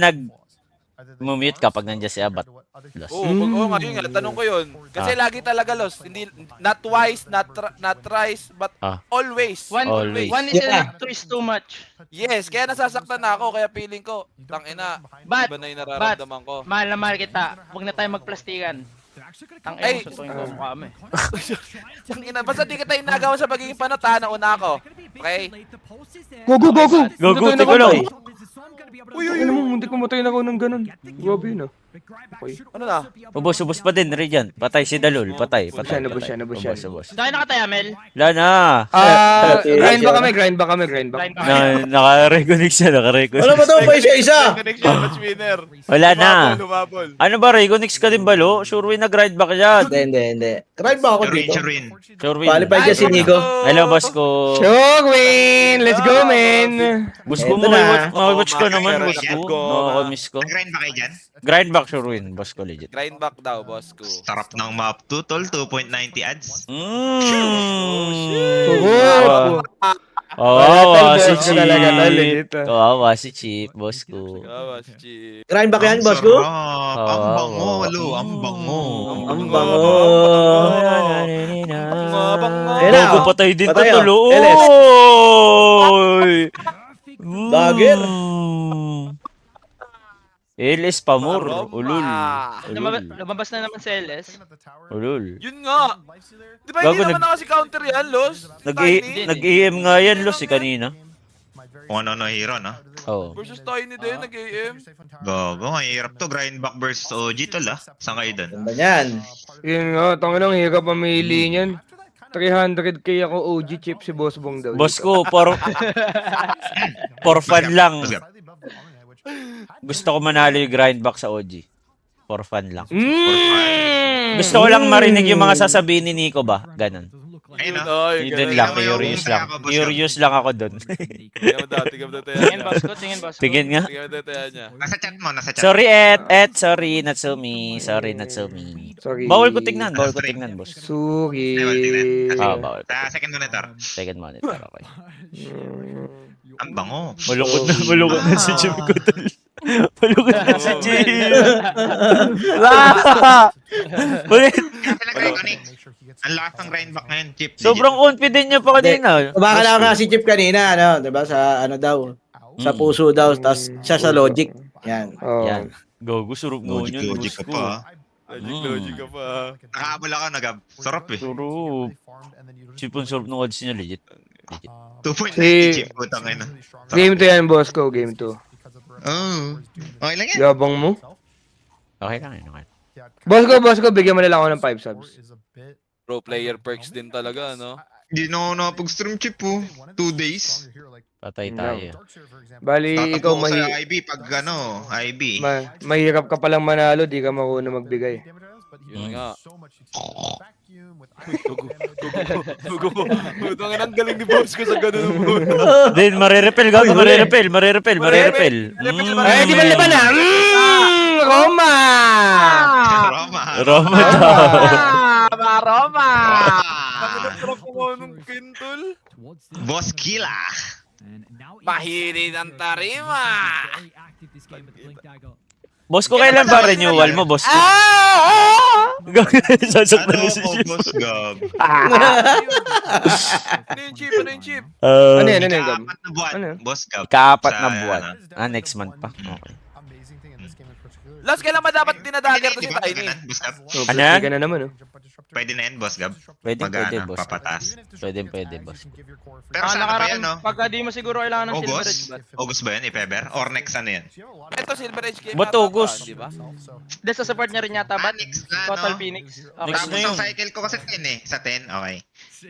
mumute kapag nandiyan si Abat? Loss. Oo nga yun nga. Tanong ko yun. Kasi lagi talaga loss. Hindi, not twice, not thrice, but always. Always. One is enough, two is too much. Yes, kaya nasasaktan na ako. Kaya feeling ko, tangina, But, iba na yung nararamdaman ko. Mahal na mahal kita. Huwag na tayo magplastikan. Ay! Ay, susuin ko mukha mo eh. Tangina, basta di kita inagawa sa pagiging panata, nauna ako. Okay? Gogo! Gogo, tiko lang. Uy, ano mo, muntik mamatay na ako ng ganun. Grabe yun ah. Ano na? Ubos pa din, Radiant. Patay si Dalul. Patay. Nabus yan. Ubos. Saan nakataya, Mel? Wala na. Grind ba kami? Grind ba? Naka-reconnect siya, naka-reconnect. Ano ba to? Pa isa-isa. Connection, match winner. Wala na. Lumabol. Ano ba, reconnect ka din ba, Lo? Sure win na grind back yan. Hindi. Grind ba ako dito? Sure win. Qualified siya si Nico. Hello, boss ko. Sure win! Let's go, man! Boss ko, Eto na. makawatch ka naman, Meron boss ko. yan, go. Nakakamiss ko. Grind ba kayo dyan? Grind back, sure win, boss ko, legit. Grind back daw, boss ko. Sarap ng map 2, tol. 2.90 ads. Kawawa si Tol, talaga, tol, legit, Chip. ah. Kawawa si Chip, boss ko. Gawa si Chip. Grind back yan, boss ko? Sarap. Ang bango, lo. Ang bango. Ang bango. Bango. Ayun na, Bago oh. patay din Patay, to, oh. tolo. LS. Oy! Dagger. LS Pamor. Aroma. Ulul. Lumabas na naman si LS. Ulul. Yun nga. Di ba Gago, hindi naman na kasi counter yan, Los? Tiny. Nag-AM nga yan, Los, kanina. Kung ano hero, no? Oo. Versus Tiny din, nag-AM. Gago, ang hirap to. Grind back versus OG, tol, ah. Saan kayo dun? Ganda yan. Yun nga, tangan ang hirap pamili niyan. 300k ako OG chip si Boss Bong daw. Boss ko, for fun lang. Gusto ko manalo yung grind back sa OG. For fun lang. Gusto ko lang marinig yung mga sasabihin ni Nico ba? Ganon. Ayun, no? Yun dun lang, curious lang. Curious lang ako dun. Tingnan mo dati, tingnan mo dati. Tingin, boss ko. Tingin, boss ko. Tingin nga. Tingnan mo dati niya. Nasa chat mo, nasa chat. Sorry, sorry, not so me. Sorry, not so me. Sorry. Bawal ko tingnan, boss. Sorry. Bawal. Sa second monitor. Second monitor, okay. Ang bango. Malungkot na si Jim ko tol. Malungkot na si Jim. Kasi nag-reconnect. Ang lakas ng grind back ngayon, Chip. Sobrang confident niya pa kanina. Baka lang nga si Chip kanina, ano, 'di ba? Sa ano daw, sa puso daw, tapos siya sa logic. Yan. Oh. Yan. Gogo, surog mo yun. Logic ka pa. Logic ka pa. Nakaabol ako, sarap eh. Surog. Chipon surog ng odds niya, legit. 2.90 Si- Chip, putang ina. Game 2 yan, boss ko. Game 2. Oh. Okay lang yan. Yabang mo. Okay lang yun, okay. Boss ko, bigyan mo na lang ako ng 5 subs. Pro player perks din talaga, no? Hindi na ako nakapag-stream, Chip, oh. 2 days. Patay tayo. Bali, ikaw Tatakbo ko sa IB pag ano, IB. mahirap ka palang manalo, di ka marunong magbigay. Yun nga. Gugo. Ang inang galing ni boss ko sa ganun mo. Then, marerepel, gago, marerepel. Ay, di ba laban na? Roma! Roma. Roma daw. Roma! Ang sarap ko nung quintul. Boss Killa. Mahiri ng tarima. Boss ko, kailan ba renewal mo, boss ko? Sasaktan Ano mo si ko, Chip. Boss Gab? Ano yung chip? Ano yung chip? Ano yan, Gab? Ika-apat na buwan, Ano? Boss Gab. Ikaapat Sa, na buwan. ano, Next month pa. Okay. Last, kailan ba dapat dinadager to Di si ba? Tiny? Ganun, Boss Gab? Oh, Ano yan? ka na naman, oh. Pwede na yan, Boss Gab. Pwede, Mag-ano, boss. papataas. Pwede, boss. Pero sana ba yan, no? Pagka di mo siguro kailangan ng silver edge August? ba? August ba yan, Ipeber? Or next ano yan? Ito, Silver Edge game. Ba't August? Di ba? Hindi, sa support niya rin yata ba? Next na, Total no? Phoenix. Next Okay. na Tapos yun. ang cycle ko kasi 10 eh. Sa 10, okay.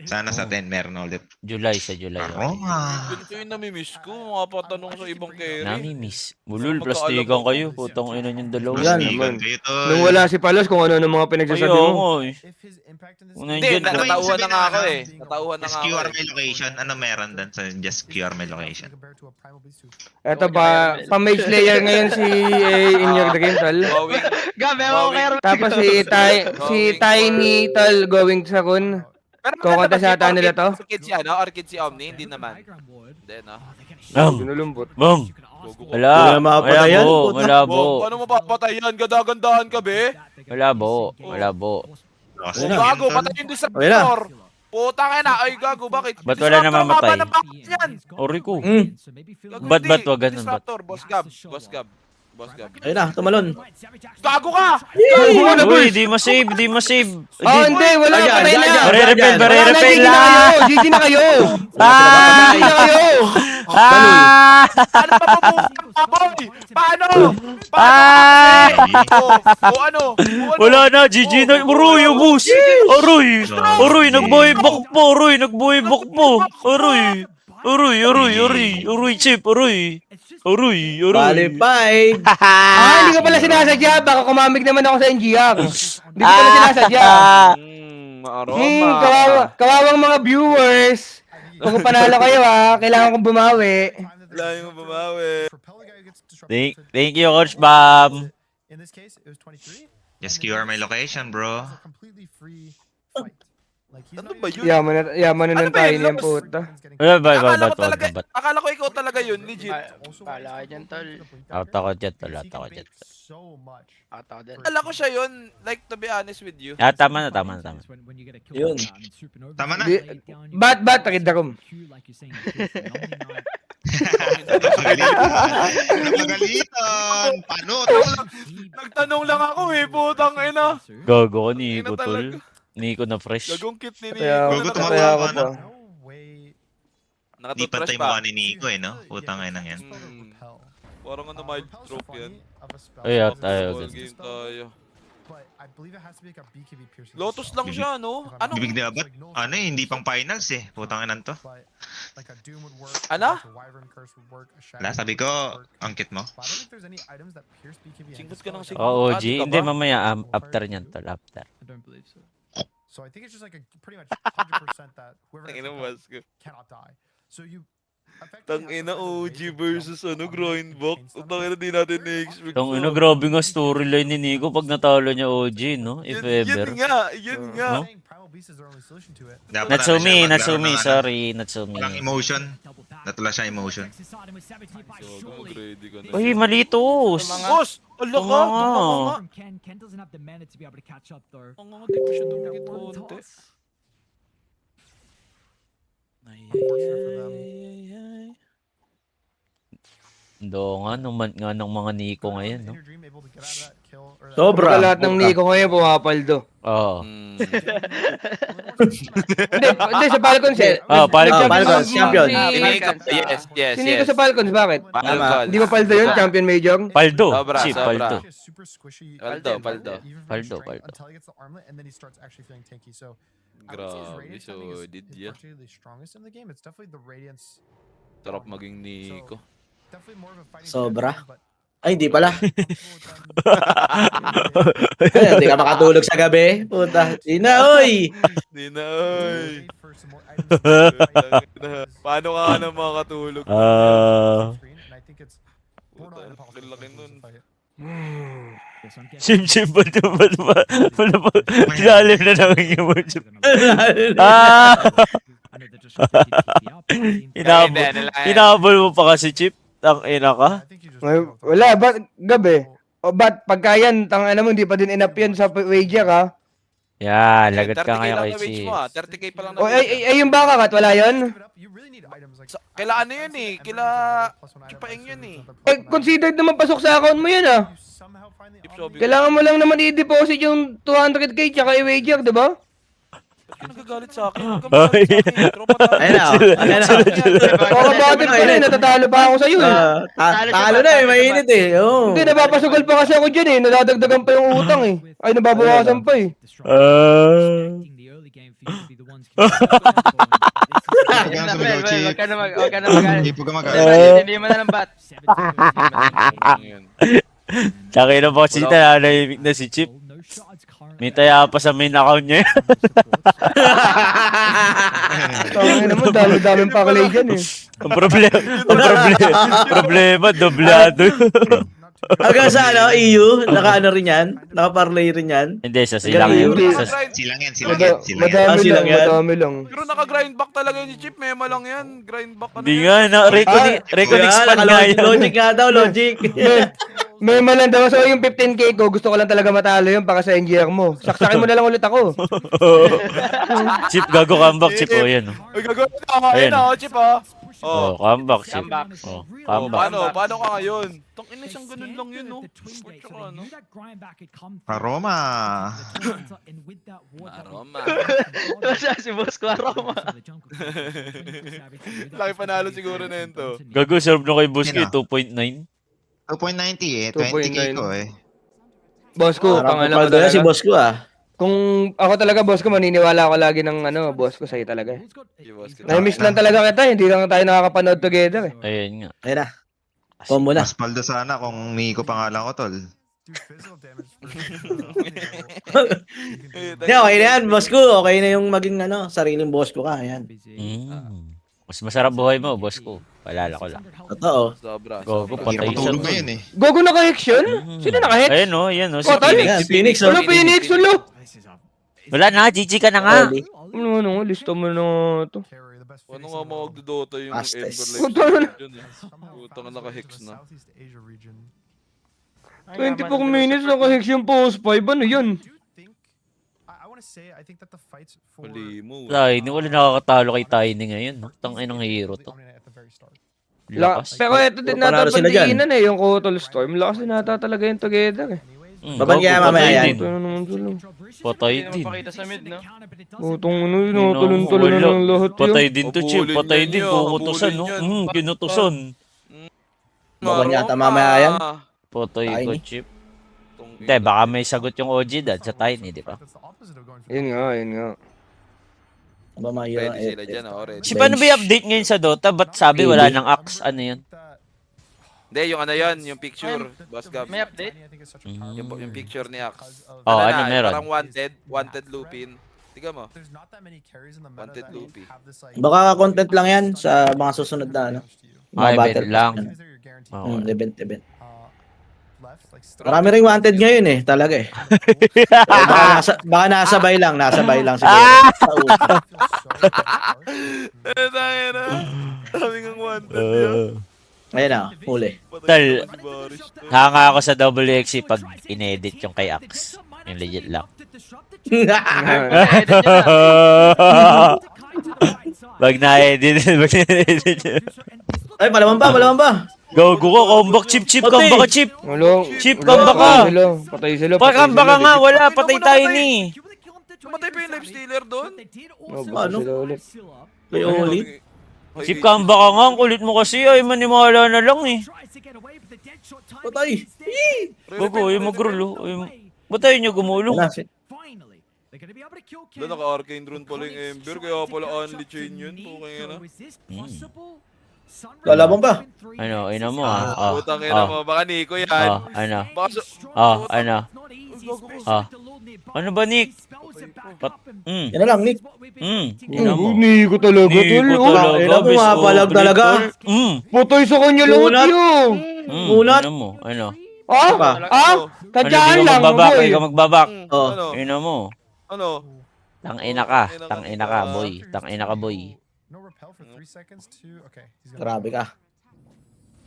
Sana sa 10 meron ulit. July, sa July. Okay. Roma. Ganito yung namimiss ko. Mga patanong sa ibang carry. Nami-miss. Bulol, Magkaalam plastikan ako. kayo. Putang ina yung dalawa. Yan, Igan naman. kayo, tol. Nung wala si Palos, kung ano ng mga pinagsasabi Ayaw mo. ko eh. Kung Hindi, nandiyan ka. natauhan na nga ako Sabihin eh. Natauhan na Just nga ako QR eh. my location. Ano meron doon sa just QR my location? Eto ba, pa-mage layer ngayon si In Your Dream, tol. Going. Gabi, ako kay Tapos si Tiny, tol, going sa kun. Pero Kokota sa ata nila to? Orchid si ano? Orchid si Omni? Hindi naman. Hindi, no? Sinulumbot. Bang! Gogo ko. Wala. Wala mapapatayan. Malabo. Paano mapapatay yan? Ganda-gandahan ka, be? Malabo. Lost Ayun na. Gago, tol. patay yung Ayun na. disruptor. Putang ina. Ay, gago, bakit? Ba't wala Disruptor, namamatay? maba ng bakit yan? Ori ko. Gago, Ba't hindi. wag ganun? Ba't? Disruptor, boss Gab. Boss Gab. Boss Gab. Ayun na, tumalon. Gago ka! Uy, di ma-save, di ma-save. Oh, hindi, wala, Ayan, patay na. ayan, Bare-refill, ayan. bare-refill Wala na, lang. GG na kayo. Ah! GG na kayo. Ah! Paano pa mabubuhay, boy? Paano? Ah! O ano? Wala na, GG na. Aroy, ubus. Aroy. Aroy, nagbuhay-bak po. Aroy, nagbuhay-bak po. Aroy. Aroy, aroy, aroy. Aroy, Chip, aroy. Aroy, aroy. Qualified. Hindi ko pala sinasadya. Baka kumamig naman ako sa NGR. Hindi ko pala sinasadya. Aroma. Kawawang mga viewers. Kung panalo kayo kailangan kong bumawi. Layo mo bumawi. Thank you, Coach Bam. In this case, it was 23. Just QR my location, bro. It's a completely free fight. Like, he's Ano not ba even- yun? Yaman na Ano ng ba tayo yun, niyan, Los? puta. Akala ko ikaw talaga yun, legit. Bahala ka dyan, tol. Takot yan, tol. Takot yan. So much. Ako din. Akala ko siya yun, like to be honest with you. Tama na, tama na, tama. Yun. Tama na. Ba't takidakom? Nagagalitan. Paano? Nagtanong lang ako putang ina. Gago ko, Nico, Ina talaga. tol. Nico na fresh. Gagong kit ni Kaya Gogo, Nico. tumatawa kaya ako ka na. pa. No way. Di Nakatutrush pantay pa. mukha ni Nico no? Putang ina yan. Parang ano mic drop yan. Ay, out tayo. Ball game tayo. But I believe it has to be like a BKB piercing. Lotus lang siya, no? Ano? Bibig na ba't? Ano hindi pang finals eh. Putang ina to. But like a Doom would work. Ano? like a Wyvern Curse would work. A Shadow Wala, sabi would ko, work. ang kit mo. But I don't think there's any items that pierce BKB. and Singgot dispel ka ng that singgot. Oo, Ah, G. di ka Hindi, ba? mamaya. After niyan, tol. After. I don't believe so. So I think it's just like a pretty much 100% that whoever has Tangina the mo, gun Vasco. cannot die. So you Tangina OG versus ano, Grindbox. Tangina di natin na-expect. Tong ino, grabe nga storyline ni Nico pag natalo niya OG, no? If ever. Yun nga, yun nga. No? Dapat Natsumi, ano siya, Natsumi, maglaro ng ano, sorry, Natsumi. Walang emotion. Natula siya emotion. So, mag-ready ka na. Uy, malitos. Boss! Ala ka! Tumama nga! Ken doesn't have the mana to be able to catch up though. Ang nga, di ko siya dumikit konti. Do nga, numan nga ng mga Nico ngayon, no? Sobra. Lahat ng Nico ngayon pumapaldo. Oo. Hindi, sa Falcons eh. Falcons. Falcons, champion. Yes, Si Nico sa Falcons, bakit? Tama. Hindi ba paldo yun? Champion Major? Paldo. Sobra, Chip, sobra. paldo. Paldo, paldo. Paldo, paldo. Until he gets the armlet and then he starts actually feeling tanky. So I would say his Grabe, radiance timing solid is yan. particularly strongest in the game. It's definitely the radiance. Sarap maging Nico. Definitely more of a fighting Sobra. champion, but Ay, hindi pala. comfortable with them. Ay, hindi ka makatulog sa gabi. Puta. Di na, oy. Di na, oy. Wait for some more items to fight. Paano ka na makatulog? Screen, and I think it's borderline impossible Laki for nun. him to fight. Chip, paldo, paldo. Lalim na lang yung chip. Ah! Hinabol mo pa kasi, Chip. Ang ina ka. I think you just Wala, ba't gabi? O ba't pagka yan, mo, hindi pa din enough yan sa wager ha? Yeah, lagot 30K ka ngayon lang kay na wage Chip. mo, 30K pa lang na O wage. ay yung baka kat, wala yun? give it up. You really need items like Kaila ano yun eh, kaila Kipaing yun eh. Eh, considered naman pasok sa account mo yun ah. You somehow find the Chip armlet. Sobi. Kailangan mo lang naman i-deposit yung 200k tsaka i-wager, di ba? Ba't ka nagagalit sa akin? Huwag kang magalit sa akin. Tropa tayo. Ayun na, ayun na. Baka bakit pa rin, natatalo pa ako sa'yo eh. Talo na eh, mainit eh. Oo. Hindi, napapasugal pa kasi ako dyan eh. Nadadagdagan pa yung utang eh. Ay, nababawasan pa eh. Yan, sabi ko, Chip. Wag ka na magalit. Hindi po ka magalit. Hindi mo na ng bat. Yun. Tsaka na po si nanahimik na si Chip. May taya pa sa main account niya. Tangin naman, dami-daming pakalay dyan eh. Ang problema, doblado. Hanggang sa ano, EU, naka-ano rin yan? Naka-parlay rin yan? Hindi, sa silang yun. Hindi. Silang yan, silang yan, silang yan. Madami silang lang, yan. madami lang. Pero naka-grind back talaga yun ni Chip, mema lang yan. Grind back ano Hindi yan. nga, Reconnect Kaya, span nga yan. Logic nga daw, logic. May malang daw. So yung 15k ko, gusto ko lang talaga matalo yun para sa NGR mo. Saksakin mo na lang ulit ako. Chip, gago comeback, Chip. O, yan. Uy, gagawin na. Ayan. Ayun na, Chip ah. Oh. Comeback, chip. Comeback. Oh, Oh, comeback. paano ka ngayon? Tangina siyang ganun lang yun, no? Tsaka ano? Aroma. Aroma. Siya si Boss ko, Aroma. Laki panalo siguro na yun to. Gago, serve na kay Boss K, Sino? 2.9. 2.90 eh. 2.9. 20k ko eh. Boss ko, Parang pangalan mo papaldo na si talaga. boss ko ah. Kung ako talaga, boss ko, maniniwala ako lagi ng boss ko sa'yo talaga. Si Boss ko. Na-miss lang talaga kita, hindi lang tayo nakakapanood together eh. Ayun nga. Ayun na. Combo na. Mas paldo sana kung Nico pangalan ko, tol. Do physical damage Hindi, okay na yan, boss ko. Okay na yung maging sariling boss ko ka. Ayan. Mas masarap buhay mo, boss ko. Palala ko lang. Totoo. Sobra. Gogo, sobra. patay Hirap sa matulog ngayon eh. Gogo naka-hex yun? Sino naka-hex? Ayun o, yan o. Si Kotal? Phoenix. Ayan, Phoenix. Wala Phoenix, ulo! Wala na, GG ka na nga. Ready? Ano, lista mo na to. carry the best Ano Phoenix nga in the world. magdodota yung Astes. Ember Puta na. Legends dyan eh. Somehow Putang found naka-hex the na. Southeast Asia region. 24 minutes naka-hex yung post 5. Ano yun? Do think I want to say I think that the fights for Huli mo. Tiny, wala nakakatalo kay Tiny ngayon. No? Tangin ng hero the to. Omni Knight at the very start. Lakas. Pero ito din Panalo sila dyan. natapandiinan eh, yung Kotol Storm. Lakas din nata talaga yung together eh. Babangya Gogo, mamaya patay yan. din. Ito na naman sila. Patay Hindi din. naman pakita sa mid, no? Utong tulon-tulon na ng lahat Patay yun. din to, Chip. Habulin Patay yan din. yun, Kukutusan, no? habulin yan. Kinutusan. Babanyata mamaya yan. Patay ko, Tiny. Chip. Hindi, baka may sagot yung OG dad sa Tiny, di ba? That's the opposite of going for Yun nga, yun nga. Babangya. Ready sila dyan, oh. Ready. Si paano ba yung update ngayon sa Dota? Ba't sabi wala nang axe? Ano yun? Hindi, yung ano yan, yung picture. Boss Gab. May update? Yung picture ni Axe. Oh, Ano ano na, meron? Parang wanted Lupin. Tiga mo. There's not that many carries in the meta Wanted that Loopy. have this like Baka content lang yan sa mga susunod na Ah, mga event battle pass lang. yan. things that you're guaranteed. Oh. Event. Left like Marami ring wanted ngayon eh, talaga eh. Baka nasabay lang siguro. Sa uso. Tangin na. Sabi nga wanted yun. Ayun na, huli. Tal, hanga ako sa WXC pag inedit yung kay Axe. Yung legit lang. Pag na-edit, Ay, palaman ba? Gago ko, comeback, Chip, comeback ka, Chip. Wala. Chip, Wala, comeback ka. Patay sila. Comeback ka nga, wala, patay tayo ni. Namatay pa yung life stealer doon? Ano? Sila ulit. May ulit. Chip, comeback ka nga, ang kulit mo kasi, ay maniwala na lang eh. Patay. Gago, ay magrulo. Ba't tayo nyo gumulong? Wala, Doon naka-arcane rune pala yung Ember, kaya pala only chain yun. Okay na. Lalaban ba? Ano, ina mo ah. Putang ina mo, baka Nico yan. Ano? Baka Ano? Ano ba, Nick? Yan na lang, Nick. Ina mo. Hindi ko talaga, tol. Nico Oh, talaga, Ina mo, best mapalag of talaga. tol. Patay sa kanya lahat Unat. yun. Unat. Ina mo, ano? Ah? Ba? Ah? Ano, Tadyaan di ka lang, magbabak, boy. di ka magbabak. Oh. Ano? Ina mo. Ano? Tangina ka, tangina ka, boy. Tangina ka, boy. No repel for 3 seconds to okay. He's gonna Grabe ka.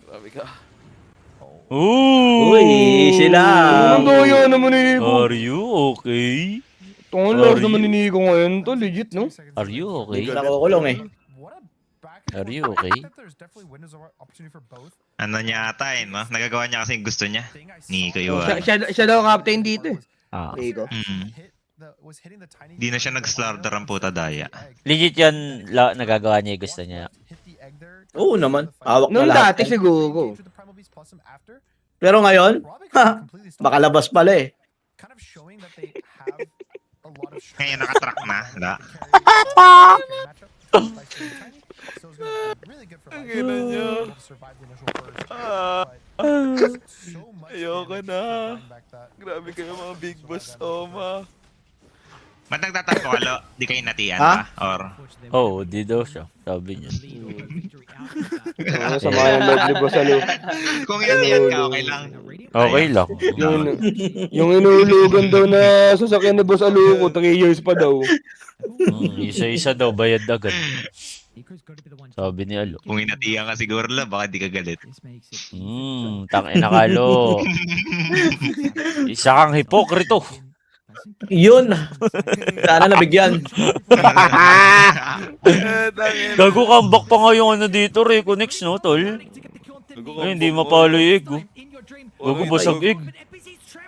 Grabe ka. Ooh! Uy, sila. Ang daya naman ni Nico. Are you okay? Tungkol love naman ni Nico ngayon to, legit, no? Are you okay? Nakukulong eh. what a back Are you I okay? think that there's definitely windows of opportunity for both. Ano niya ata eh, no? Nagagawa niya kasi yung gusto niya. Thing I saw Nico Siya, yun. siya daw captain dito eh. Ah. Nico. was hitting the tiny Di na siya nag-slaughter ang puta daya. Legit yan, nagagawa niya yung gusto niya. Oo naman. Hawak na Noong lahat. dati siguro. Pero ngayon, makalabas pala eh. Ngayon nakatrack na, da? Ang ina niyo. Ayoko na. Grabe kayo mga big boss, Oma. Ba't nagtatanong ko, alo, di kayo natian Ha? ba? Or, Oh, di daw siya. Sabi niya. Ano sa mga live sa loob. kung natian ka, okay lang. Okay lang. Yung inulugan daw na sasakyan ni Boss Aluko, 3 years pa daw. Isa-isa daw, bayad agad. Sabi ni Alo. Kung inatian ka siguro lang, baka di ka galit. Tangina ka, Alo. Isa kang hipokrito. Yun. Sana nabigyan. Gago comeback pa nga yung ano dito, Reconix, no, tol? Ay, hindi mapalo yung egg, oh. Gago basag egg.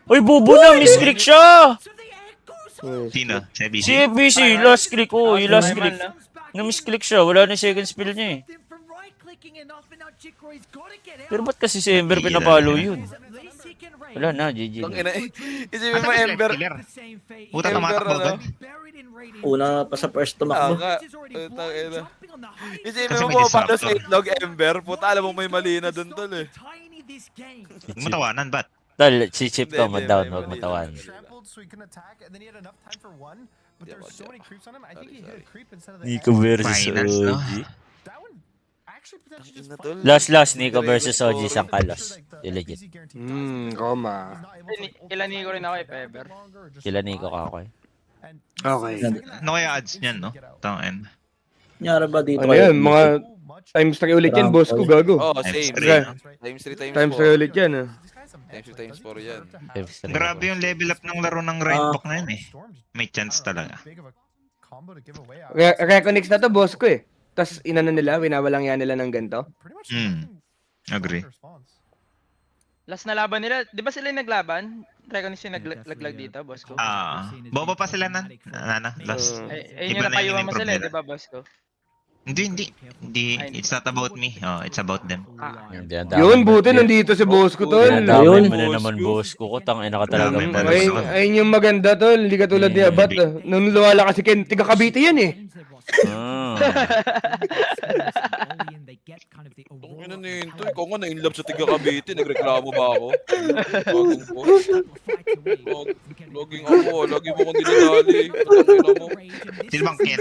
Ay, bobo na, misclick siya! Sino? Si FBC, last click, oh, yung last click. Na-misclick siya, wala na yung second spell niya eh. Pero ba't kasi si Ember pinapalo yun? Wala na, GG Ang na. ina, isipin mo, Ember. Puta, Ember, tumatakbo ano? agad. Una pa sa first tumakbo. Tanga. Tangina. Isipin Kasi mo may po, paano disruptor. sa itlog, Ember? Puta, alam mo may mali na dun, tol eh. Huwag mo tawanan, ba't? Tol, si Chip ka, Hindi, down, hindi, wag hindi. matawan. Trampled so he can attack, and then he had enough time for one, but Yeah, there's but so yeah. many creeps on him. I think he hit a creep instead of the Nico egg. versus Finals, no? OG. That one actually potentially just Tangina, fine. tol. Last, Nico versus OG, isang kalos. Yung legit. Roma. Kila Nico rin ako eh, Peber. Sila Nico ka ako eh. Okay. Ano kaya odds niyan, no? Tangin. Nyara ba dito? Ano yan, mga times 3 ulit yan, boss ko, gago. Oh, Times same. three, Times 3, Times 3 times 4. ulit yan, ah. Times 3, times 4 yan. Grabe yung level up ng laro ng Grindbook na yun eh. May chance talaga. Reconix na to, boss ko eh. Tapos inano nila, winawalang yan nila ng ganito. Agree. Last na laban nila, di ba sila yung naglaban? Recognize yung naglaglag dito, boss ko. Boba pa sila last. Ayun yung Iba na napayuhan yung mo sila, problema. di ba, boss ko? Hindi. It's not about me. Oh, it's about them. Yun, buti nandito si boss ko, tol. Dami mo na naman, boss ko. Tangina ka talaga. Dami. Ayun yung maganda, tol. Hindi ka tulad ni Abat. Nung luwala kasi Ken, tiga Cavite yan eh. Ano na yun, tol? Ikaw nga na-inlove sa tiga Cavite. Nagreklamo ba ako? Bagong ko. Loging ako. Lagi mo kong dinadali. Patangina mo. Sino bang Ken?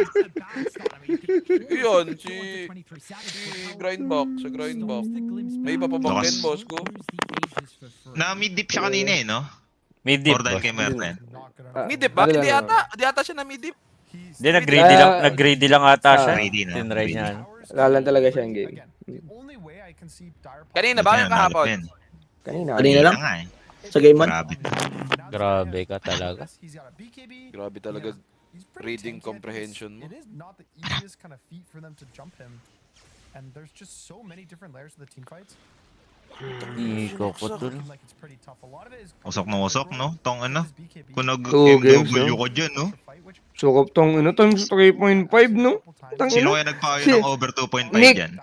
Iyon, si Grindbox. Sa Grindbox. May iba pa bang Lakas. Ken, boss ko? Na mid-dip siya kanina eh, no? Mid-dip, Or dahil boss. kay Merten. Mid-dip ba? Hindi ata. Hindi ata siya na mid-dip. Hindi, nag-greedy lang ata siya. Greedy na. Tinry niya. Lalan talaga siya ang game. Kanina ba? Yung kahapon? Kanina. Kanina lang? nga eh. Sa game 1. Grabe. Grabe ka talaga. Grabe talaga. Reading comprehension mo. It is not the easiest kind of feat for them to jump him. And there's just so many different layers to the team fights. Iko po tol. Like it's pretty tough. A lot of it is Usok na usok, no? Tong ano? Kung Two games, nag-MW no? ko dyan, no? Sukop tong ano, times 3.5, no? Sino Tangina. kaya nagpayo Si- ng over 2.5 Nick. dyan?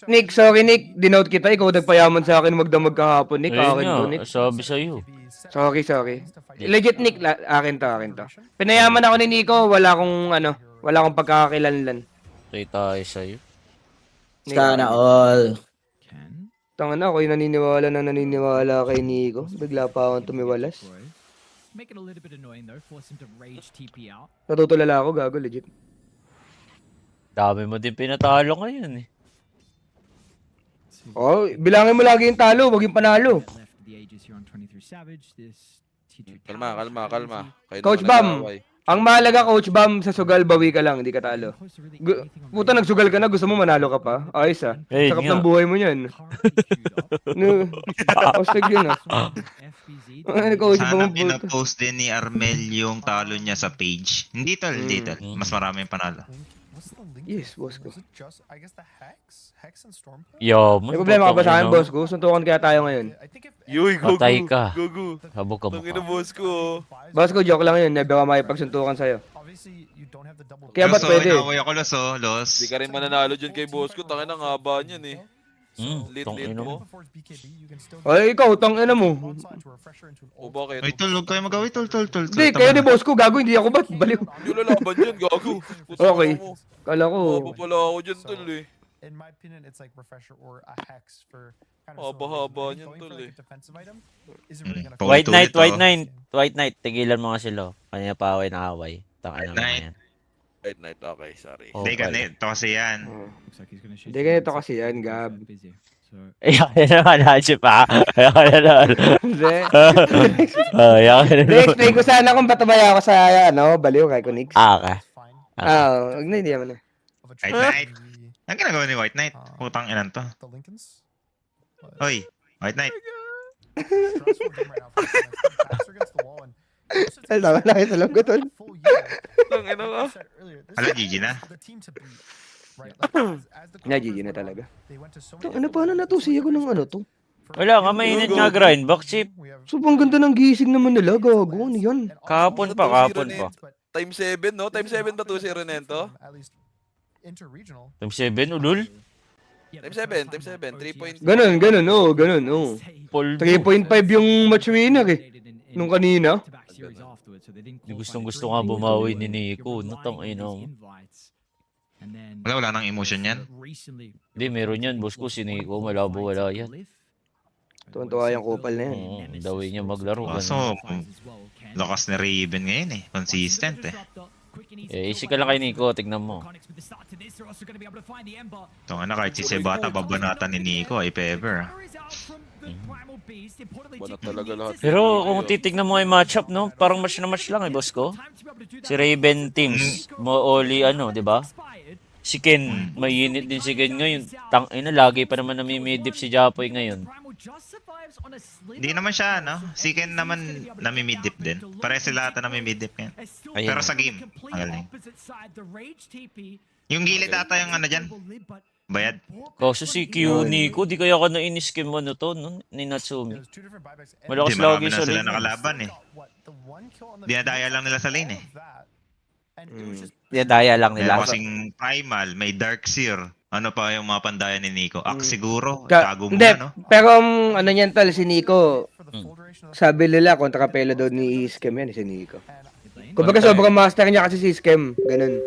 Nick, sorry Nick. Dinote kita, ikaw nagpayaman sa akin magdamag kahapon, Nick. Ayun Akin to, Nick. nga, sabi sa'yo. Sorry. Legit Nick, akin to. Pinayaman ako ni Nico, wala akong pagkakakilanlan. Say tayo sa'yo. Sana all. Tanga ako yung naniniwala kay Nico. Bigla pa akong tumiwalas. Make it a little bit annoying though, force him to rage TP out. Natutulala ako, gago, legit. Dami mo din pinatalo ngayon eh. Oh, bilangin mo lagi yung talo, wag yung panalo. Left the Aegis here on 23 Savage. This T2 Kalma. Kayo Coach naman Bam, nag-aaway. ang mahalaga, Coach Bam, sa sugal, bawi ka lang, hindi ka talo. Puta, nagsugal ka na, gusto mo manalo ka pa? Ayos ah. Ayun Sakap nga. ng buhay mo yan. No, Ostig yun ah. Ano, Coach Sana Bam, puta. pinapost din ni Armel yung talo niya sa page. Hindi tol. Mas marami yung panalo. What's the link? Yes, boss ko. Was it just, I guess, the Hex and Storm? Yo, May problema ka ba sa akin, boss ko? Suntukan kaya tayo ngayon. I think if Yuy, gugu. Patay ka. Gugu. Habog ka Tangina, mukha. boss ko. Boss ko, joke lang yun. Never ka makipagsuntukan sa'yo. obviously you don't have the double. Kaya ba't Loso, pwede? inaway ako, Loso. Los. Hindi ka rin mananalo dyan kay boss ko. Tangin ang haba niyan eh. Lit tangina mo. Before it's BKB, you can still Ay, ikaw, tangina mo. one slot into a refresher into an O ult. bakit? Ay, tol, huwag kayo magawin. Tol. Hindi, kayo ni boss ko, gago, hindi ako ba't? Baliw. Hindi lalaban dyan, gago. Okay. Kala ko. Haba pala ako dyan, tol eh. In my opinion, it's like refresher or a hex for kind Haba, of haba going niyan, for tol, like eh. a defensive item. Is it really gonna White Paulit-ulit, Knight, White Knight, tigilan mo nga sila. Kanina pa away na away. Tangina mo Knight. yan. Right night, okay, sorry. Oh, Hindi, pala. ganito kasi yan. Looks like he's gonna shoot Hindi you ganito once. kasi yan, Gab. Busy. So Ayan ka naman, Hachip ha? Ayan ka naman. Hindi. Ayan ka Hindi, naman. explain ko sana kung ba't tabaya ako sa, baliw kay Kunix. Okay. fine Hindi naman na. of a White trade Knight. Ang ginagawa ni White Knight. Putang inan to. the Lincolns? Oy, White Knight. Stressful game right now for the Lincolns. Backs are against the wall and most of Ay, tama na kayo, alam ko, tol. Ang ina ka. Ala, GG na. Na, GG na talaga. Ano, paano natusi ako ng ano to? Wala nga, mainit nga grind back, Chip. Sobrang ganda ng gising naman nila, gago. Ano yan? Kahapon pa. Time 7, no? Time 7 ba 2-0 nento? Time 7, ulul. Time 7, 3 points. Ganun, oo. 3.5 yung match winner eh. Nung kanina. Gustong-gusto nga bumawi ni Nico. Natang ino. Wala nang emotion yan. Hindi, meron yan, boss ko. Si Nico, malabo wala yan. Tuwan-tuwa yung kupal na yan. Oo, dawin niya maglaro. Kaso, lakas ni Raven ngayon eh. Consistent eh. Easy ka lang kay Nico, tignan mo. Ito nga na, kahit si Sebata babanatan ni Nico, if ever. Banat talaga lahat. Pero kung titignan mo yung matchup, no? Parang match na match lang eh, boss ko. Si Raven teams, mo Oli di ba? Si Ken, mainit din si Ken ngayon. Tangina, lagi pa naman namimidip si Japoy ngayon. Hindi naman siya, no? Si Ken naman namimidip din. Pare sila ata namimidip yan. Pero sa game, ang galing. Yung gilid ata yung ano dyan. Bayad. Kaso si Q Nico, di kaya ka na-iniskim mo to, no? Ni Natsumi. Malakas Hindi, lagi marami na sa sila lane. nakalaban eh. Dinadaya lang nila sa lane eh. Daya lang Meron nila. kasing Primal, may Darkseer. Ano pa yung mga pandaya ni Nico? Axe siguro? Ka- Tago mo Hindi, na, no? pero ano yan tal, si Nico, sabi nila kontra pelo daw ni Iskem yan, si Nico. Kumbaga sobrang master niya kasi si Iskem, ganun.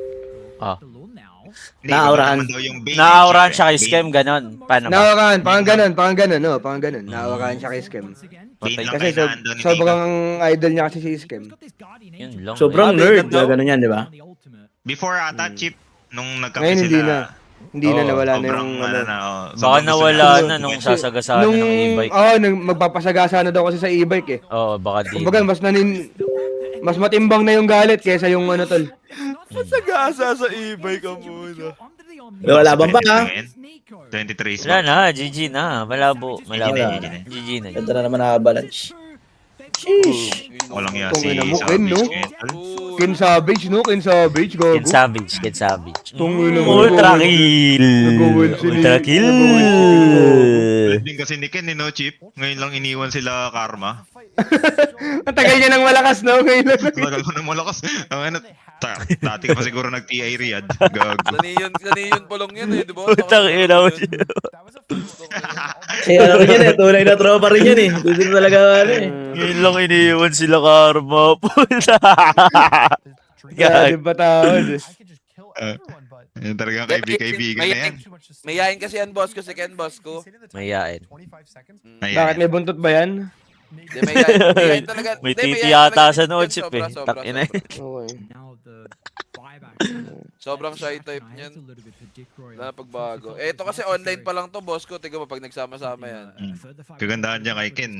Hindi, Naaurahan. naman daw yung base, Naaurahan siya kay base. Scam, ganon. Paano ba? Nawakan, parang ganun, no, parang ganun. Nawakan siya kay Iskem. Bane lang Kasi kailangan daw ni Nico. sobrang idol niya kasi si Iskem. Yun lang. Sobrang nerd. Gano'n yan, di ba? Before ata, Chip, nung nagkape Ngayon hindi sila. na. Hindi na nawala na Sobrang yung ano ano. na, Baka sobrang gusto nawala nila. na nung sasagasaan ng e-bike. nung magpapasagasa na daw kasi sa e-bike eh. Oo, baka di. Kumbaga mas matimbang na yung galit kaysa yung ano tol. Sagasa sa e-bike ka muna. Wala bang ba, ha? 23 Wala spots. na, GG na. Malabo. Wala. GG na. Ganda na naman naka-balance. Sheesh. Walang yan Kung si ina mo, Ken, no? Savage. Ken Savage, no? Ken Savage, Ken gago. Savage, Ken Savage. Tungin mo. Ultra kill! Nag-gold si Ultra Nick. kill! Ulit din kasi ni Ken, no, Chip? Ngayon lang iniwan sila Karma. Ang tagal niya ng malakas, no? Ngayon lang. Tagal ko na malakas. Ang ano, dati ka pa siguro nag-TI Riyadh. Gago. Saniyon palong yan eh, di ba? Utang ina mo siya. Eh, ano rin yan eh. Tunay na tropa rin yan eh. Dito talaga ano eh. Ngayon lang iniwan sila Karma. Puta! Galing patawad. Yan talaga kaibigan na yan. Mayayain kasi yan, boss ko, si Ken, boss ko. Mayain. Bakit may buntot ba yan? Hindi, mayayain talaga. May Hindi, titi mayayain yata talaga sa ni noo, Ken, Chip sobra, eh. sobra, Takina sobra. Okay. Sobrang shy type niyan. Wala na pagbago. Eh, ito kasi online pa lang to, boss ko. Tingnan mo, pag nagsama-sama yan. Kagandahan niya kay Ken,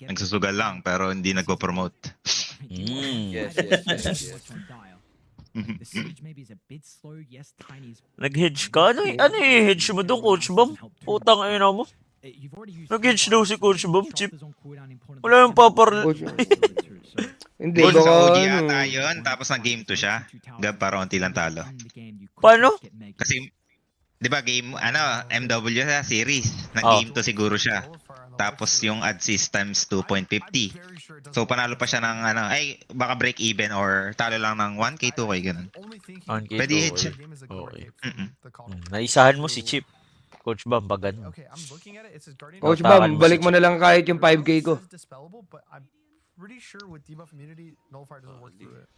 nagsusugal lang pero hindi nagpo-promote. Yes. Nag-hedge ka? Ano i-hedge mo doon, Coach Bam? Putang ina mo. Nag-hedge daw si Coach Bam, Chip. Wala yung papar... Hindi, Goal sa baka OG ano. ata yun, tapos nag-game 2 siya. Para unti lang talo. Paano? Kasi, di ba game, MW sa series. Nag-game 2 siguro siya. Tapos yung assist times 2.50. So panalo pa siya ng baka break even or talo lang ng 1k, 2k, ganun. Pwede hedge. Okay. Naisahan mo si Chip. Coach Bam, pag ano. Coach Tawakan mo Bam, balik si mo na lang kahit yung 5k ko. Pretty sure with debuff immunity, nullifier doesn't work through it.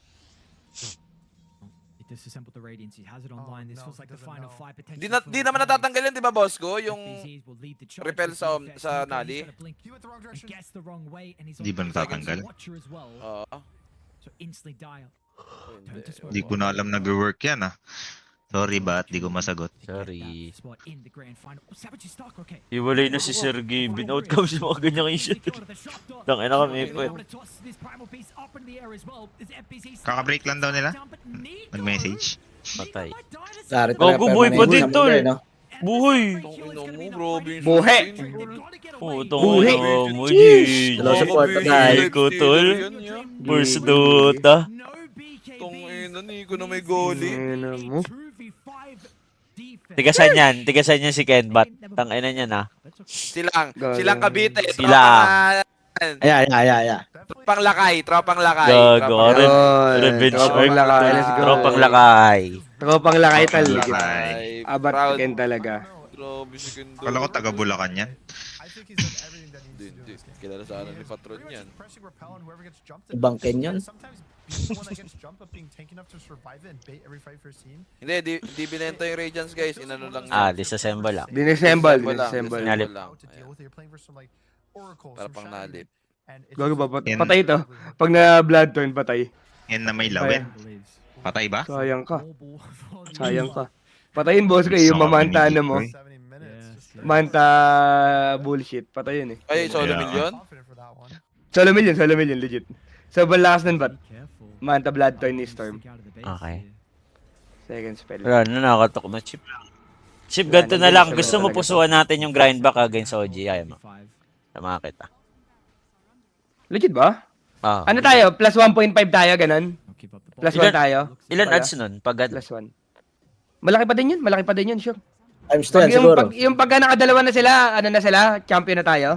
It disassembled the Radiance. He has it online. This feels like the final fight potentially. Di naman natatanggal yan, di ba, boss ko? Yung repel sa Nali. Di ba natatanggal? Oo. So instantly dial. Di ko na alam nag-work yan Sorry ba, di ko masagot. Sorry. Spot in the grand final. Oh, Savage is stuck. Okay. Iwalay na si Sergey. Binout kami sa mga ganyang issue. Tangina kami po. Kaka-break lang daw nila. Nag-message. Patay. Sorry Gogo boy pa din, tol. Buhay. Tong ina mo, grabe yung Buhe. shot, tol. Oh, itong Buhay. ano mo, Jeez. G. Hello, support na tayo. Ko, tol. Yan, yan. First Dota. Tong ina, Nico na may goalie. Ano mo? Tigasan yan si Kenbat. Tangina niya na. Silang Cavite. Sila. Ayan. Tropang lakay. Gago. Yun. Revenge Tropang arc. lakay, let's go. Tropang lakay. Tropang lakay tal. Lakay. Abat Proud. Ken talaga. Grabe si Kendo. Kala ko taga Bulacan yan. I think he's done everything that he needs to do in Hindi. this game. Kilala sa ni Patron Pretty much yan. just pressing repel and whoever gets jumped Ibang Ken yun. Sometimes being the one that gets jumped but being tanky enough to survive it and bait every fight for scene. Hindi, di binenta yung Radiance, guys. Inano lang Disassemble lang. Dinissemble. Disassemble. Nalip. How to deal with it. You're playing for some like oracles, Para some pang Shadow nalip. and it's Gago ba? just- Patay ito. Pag na blood turn, patay. Yan na may lawin. Patay ba? Sayang ka. Sayang ka. Patayin boss ko yung mamanta na mo. 70 minutes. Just Manta bullshit. Patay yun eh. Ay, solo Yeah. million? confident for that one. Solo million, legit. So, balakas nun ba't? Manta blood turn ni Storm. Okay. Second spell. Wala na, nakatok na, Chip. Chip, ganito na lang. Gusto mo pusuan natin yung grind back against OG. Ayaw mo. Tama kita. Legit ba? Ah. Ano tayo? Plus 1.5 tayo, ganun? Plus 1 tayo? Ilan Wala. ads nun? Pag Plus 1. Malaki pa din yun, sure. Times Pag 10 yung, siguro. yung pagka nakadalawa na sila, ano na sila, champion na tayo.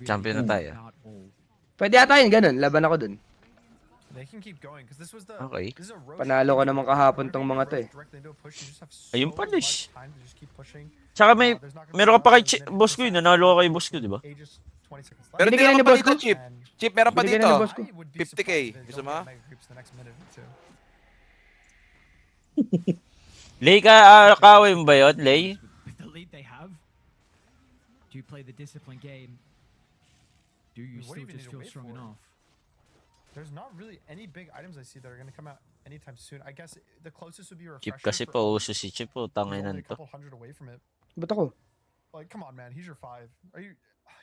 Champion na tayo. Pwede ata yun, ganun. Laban ako dun. They can keep going because this was the Okay. this is a road Panalo ko naman kahapon tong mga to eh. directly into a push. You just have so Ayun pala, much time to just keep pushing. Tsaka may, There's not gonna be meron ka pa kay a lot of boss ko yun. Nanalo ka kay boss ko, di ba? Aegis 20 seconds left. Pero hindi Binigyan naman ni pa boss dito, ko. Chip. And Chip, meron pa Binigyan dito. ni boss ko. I would be 50K. surprised if they Gusto don't mo? get mega creeps the next minute or two. Lay ka, kawin mo ba yun, Lay? With the lead they have, do you play the discipline game? Do you What do still you just even feel wait strong for? enough? There's not really any big items I see that are going to come out anytime soon. I guess the closest would be Chip refreshing. kasi for pa Owen. uso si Chip, oh, He's only tanginan a to. couple hundred away from it. Ba't ako? Like, come on, man. He's your 5. Are you?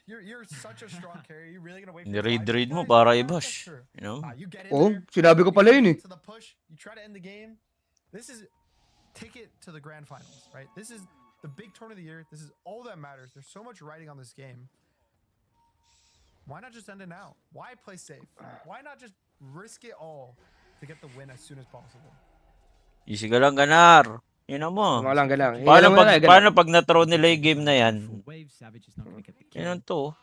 You're such a strong carry. Are you really gonna wait for Ni-raid your 5? mo para Yeah, i-bash. sure. You know? You get in Oh, there, sinabi ko pala yun eh. to the push, you try to end the game. This is ticket to the grand finals, right? This is the big tournament of the year. This is all that matters. There's so much riding on this game. Why not just end it now? Why play safe? Why not just risk it all to get the win as soon as possible? Easy ka lang, ganar. Yun na mo. Mga lang, ganang. Paano pag na-throw nila yung game na yan? For Wave, Savage is not going to get the kill. Yan to.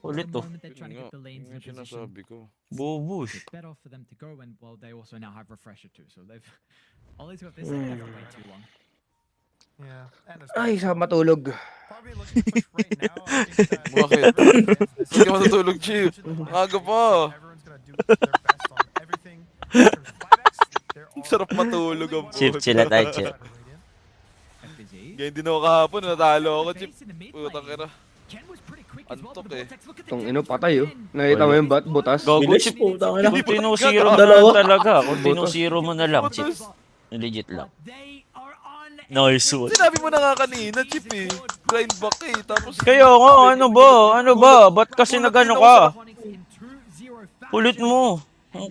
Ulit The to. moment they're trying to get the lanes in Yung position, sinasabi ko. Bubush. it's better for them to go, and well, they also now have refresher too, so they've Ollie's got this like way too long. Yeah. And it's Ay, sa matulog. probably looking to push right now. I think that Bakit? Hindi ka matutulog, Chip. Aga pa. everyone's gonna do their best on everything. There's 5x, there are Sarap matulog ang Chip, puta. chilla tayo, Chip. FBZ. Kaya hindi na ako kahapon, natalo ako, Chip. Base in the mid Putang lane. ina. Ken was pretty quick as well, Antok but the eh. Vortex, look at the Tong damage ino, he patay put oh. in. Nakita mo yung butas? Gago, Bilis Chip. po, tangina. Kung tinusiro mo na Dalawa. lang talaga. Kung tinusiro mo na lang, Chip. Legit lang. They are on Nice one. Sinabi mo na nga kanina, Chip eh. Grind back eh. Tapos, Kaya nga, ano ba? Ano ba? Ba't kasi nagano ka? Kulit mo. Ang